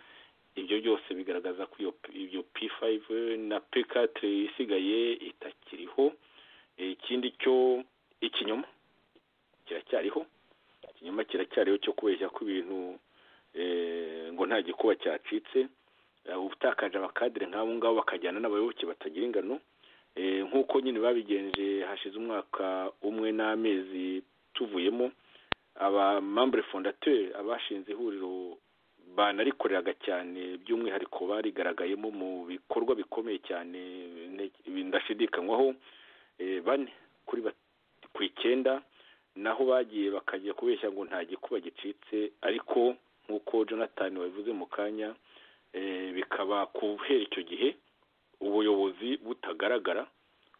Ibyo byose bigaragaza ko iyo P5 na P4 isigaye itakiriho. Ikindi cyo ikinyoma kiracyariho, ikinyoma kiracyariho cyo kubeshya ko ibintu ngo nta gikuba cyacitse, ubutakaje abakadire nk'abo ngabo bakajyana n'abayoboke batagira ingano. nk'uko nyine babigenje hashize umwaka umwe n'amezi tuvuyemo, abamambure fondateur abashinze ihuriro banarikoreraga cyane, by'umwihariko barigaragayemo mu bikorwa bikomeye cyane ndashidikanywaho, 4 ku 9, naho bagiye bakajya kubeshya ngo nta gikuba gicitse, ariko nk'uko Jonathan wabivuze mu kanya, bikaba guhera icyo gihe ubuyobozi butagaragara,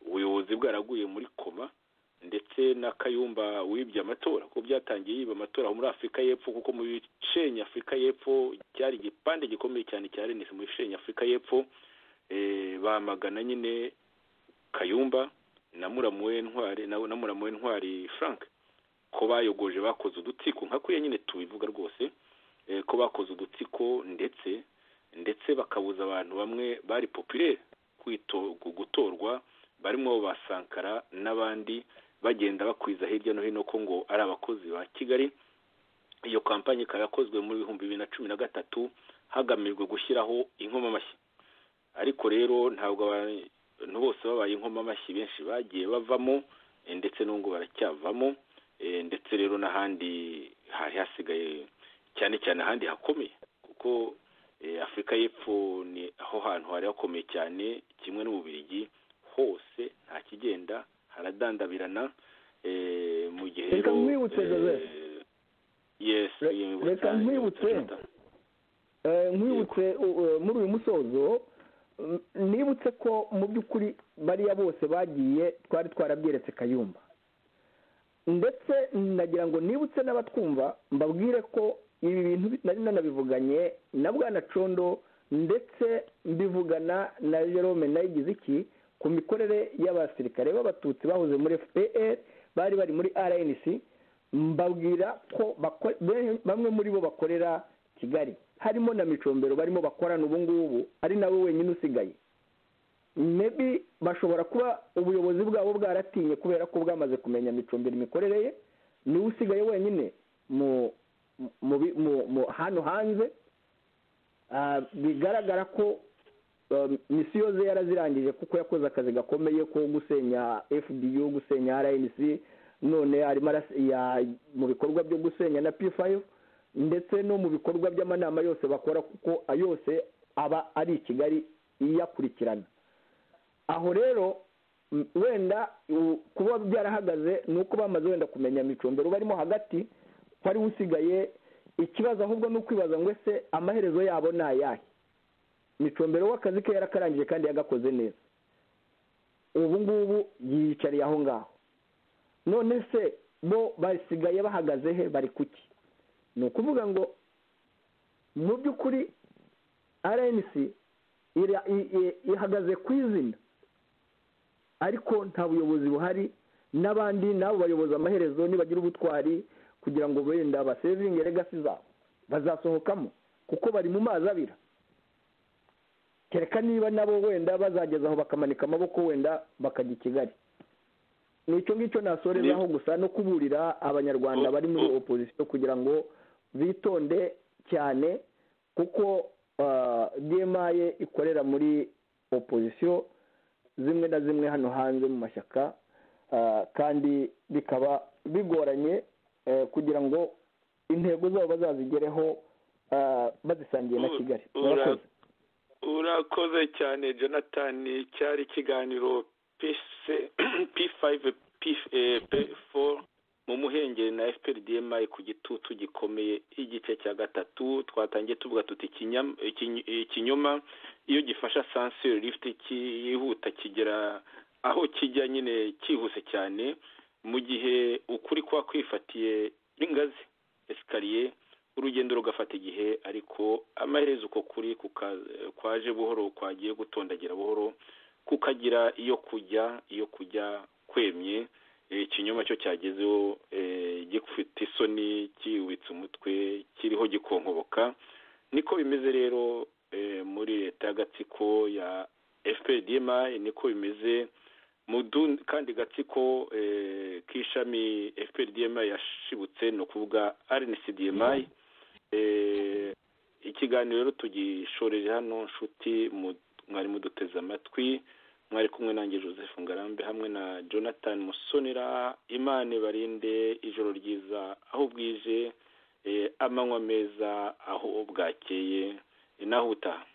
ubuyobozi bwaraguye muri koma, ndetse na Kayumba wibye amatora, ko byatangiye yiba amatora muri Afurika y'Epfo, kuko mu bishenya Afurika y'Epfo cyari igipande gikomeye cyane cya RNC mu bishenya Afurika y'Epfo, bamagana nyine Kayumba na Muramuwe Ntwari Frank ko bayogoje, bakoze udutsiko nka kuriya nyine tubivuga rwose, ko bakoze udutsiko ndetse bakabuza abantu bamwe bari populaire gutorwa, barimo ba Sankara n'abandi, bagenda bakwiza hirya no hino ko ngo ari abakozi ba Kigali. Iyo kampanye ikaba yakozwe muri 2013 hagamijwe gushyiraho inkoma amashyi, ariko rero ntabwo abantu bose babaye inkoma amashyi, benshi bagiye bavamo ndetse n'ubwo baracyavamo, ndetse rero n'ahandi hari hasigaye cyane cyane ahandi hakomeye, kuko Afurika y'Epfo ni aho hantu hari hakomeye cyane, kimwe n'Ububiligi, hose nta kigenda, haradandabirana. Mu gihe rero reka nkwibutse muri uyu musozo, nibutse ko mu by'ukuri bariya bose bagiye twari twarabyeretse Kayumba, ndetse nagira ngo nibutse n'abatwumva mbabwire ko ibi bintu nari nanabivuganye na Bwana Condo, ndetse mbivugana na Jerome Nayigiziki ku mikorere y'abasirikare b'abatutsi bahoze muri FPR, bari muri RNC, mbabwira ko bamwe muri bo bakorera Kigali, harimo na Micombero barimo bakorana ubu ngubu, ari nawe wenyine usigaye. Maybe bashobora kuba ubuyobozi bwabo bwaratinye kubera ko bwamaze kumenya Micombero imikorere ye, niwe usigaye wenyine mu hano hanze. Bigaragara ko misiyo ze yarazirangije, kuko yakoze akazi gakomeye ko gusenya FDU, gusenya RNC, none arimo mu bikorwa byo gusenya na P5, ndetse no mu bikorwa by'amanama yose bakora, kuko yose aba ari i Kigali iyakurikirana. Aho rero wenda kuba byarahagaze ni uko bamaze wenda kumenya Micombero barimo hagati ko ari usigaye. Ikibazo ahubwo ni ukwibaza ngo ese amaherezo yabo ni ayahe? Micombero w'akazi ke yarakarangije kandi yagakoze neza, ubu ngubu yiyicariye aho ngaho, none se bo basigaye bahagaze he, bari kuki? Ni ukuvuga ngo mu by'ukuri RNC ihagaze ku izina, ariko nta buyobozi buhari, n'abandi nabo bayoboza amaherezo nibagira ubutwari kugira ngo wenda basevinge legacy zabo bazasohokamo, kuko bari mu mazi abira. Kereka niba nabo wenda bazageza aho bakamanika amaboko wenda bakajya i Kigali. Nicyo ngicyo nasorezaho gusa, no kuburira abanyarwanda bari muri opposition kugira ngo bitonde cyane, kuko DMI ikorera muri opposition zimwe na zimwe hano hanze mu mashyaka, kandi bikaba bigoranye kugira ngo intego zabo bazazigereho bazisangiye na Kigali. Urakoze cyane Jonathan, cyari ikiganiro P5 P4 mu muhengeri na FPR-DMI ku gitutu gikomeye, igice cya 3. Twatangiye tuvuga tuti ikinyoma iyo gifasha censure lift yihuta kigera aho kijya nyine cyihuse cyane, mu gihe ukuri kwa kwifatiye ingazi escalier, urugendo rugafata igihe, ariko amaherezo uko kuri kwaje buhoro, kwagiye gutondagira buhoro, kukagira iyo kujya kwemye. Ikinyoma cyo cyagezeho gifite isoni, kiwitse umutwe, kiriho gikonkoboka. Niko bimeze rero muri leta y'agatsiko ya FPR-DMI, niko bimeze kandi gatsiko k'ishami FPR-DMI yashibutse, no kuvuga RNC-DMI. Ikiganiro rero tugishoreje hano, nshuti mwari muduteze amatwi, mwari kumwe nanjye Joseph Ngarambe hamwe na Jonathan Musonera. Imana ibarinde, ijoro ryiza aho bwije, amanywa meza aho bwakeye, naho utaha.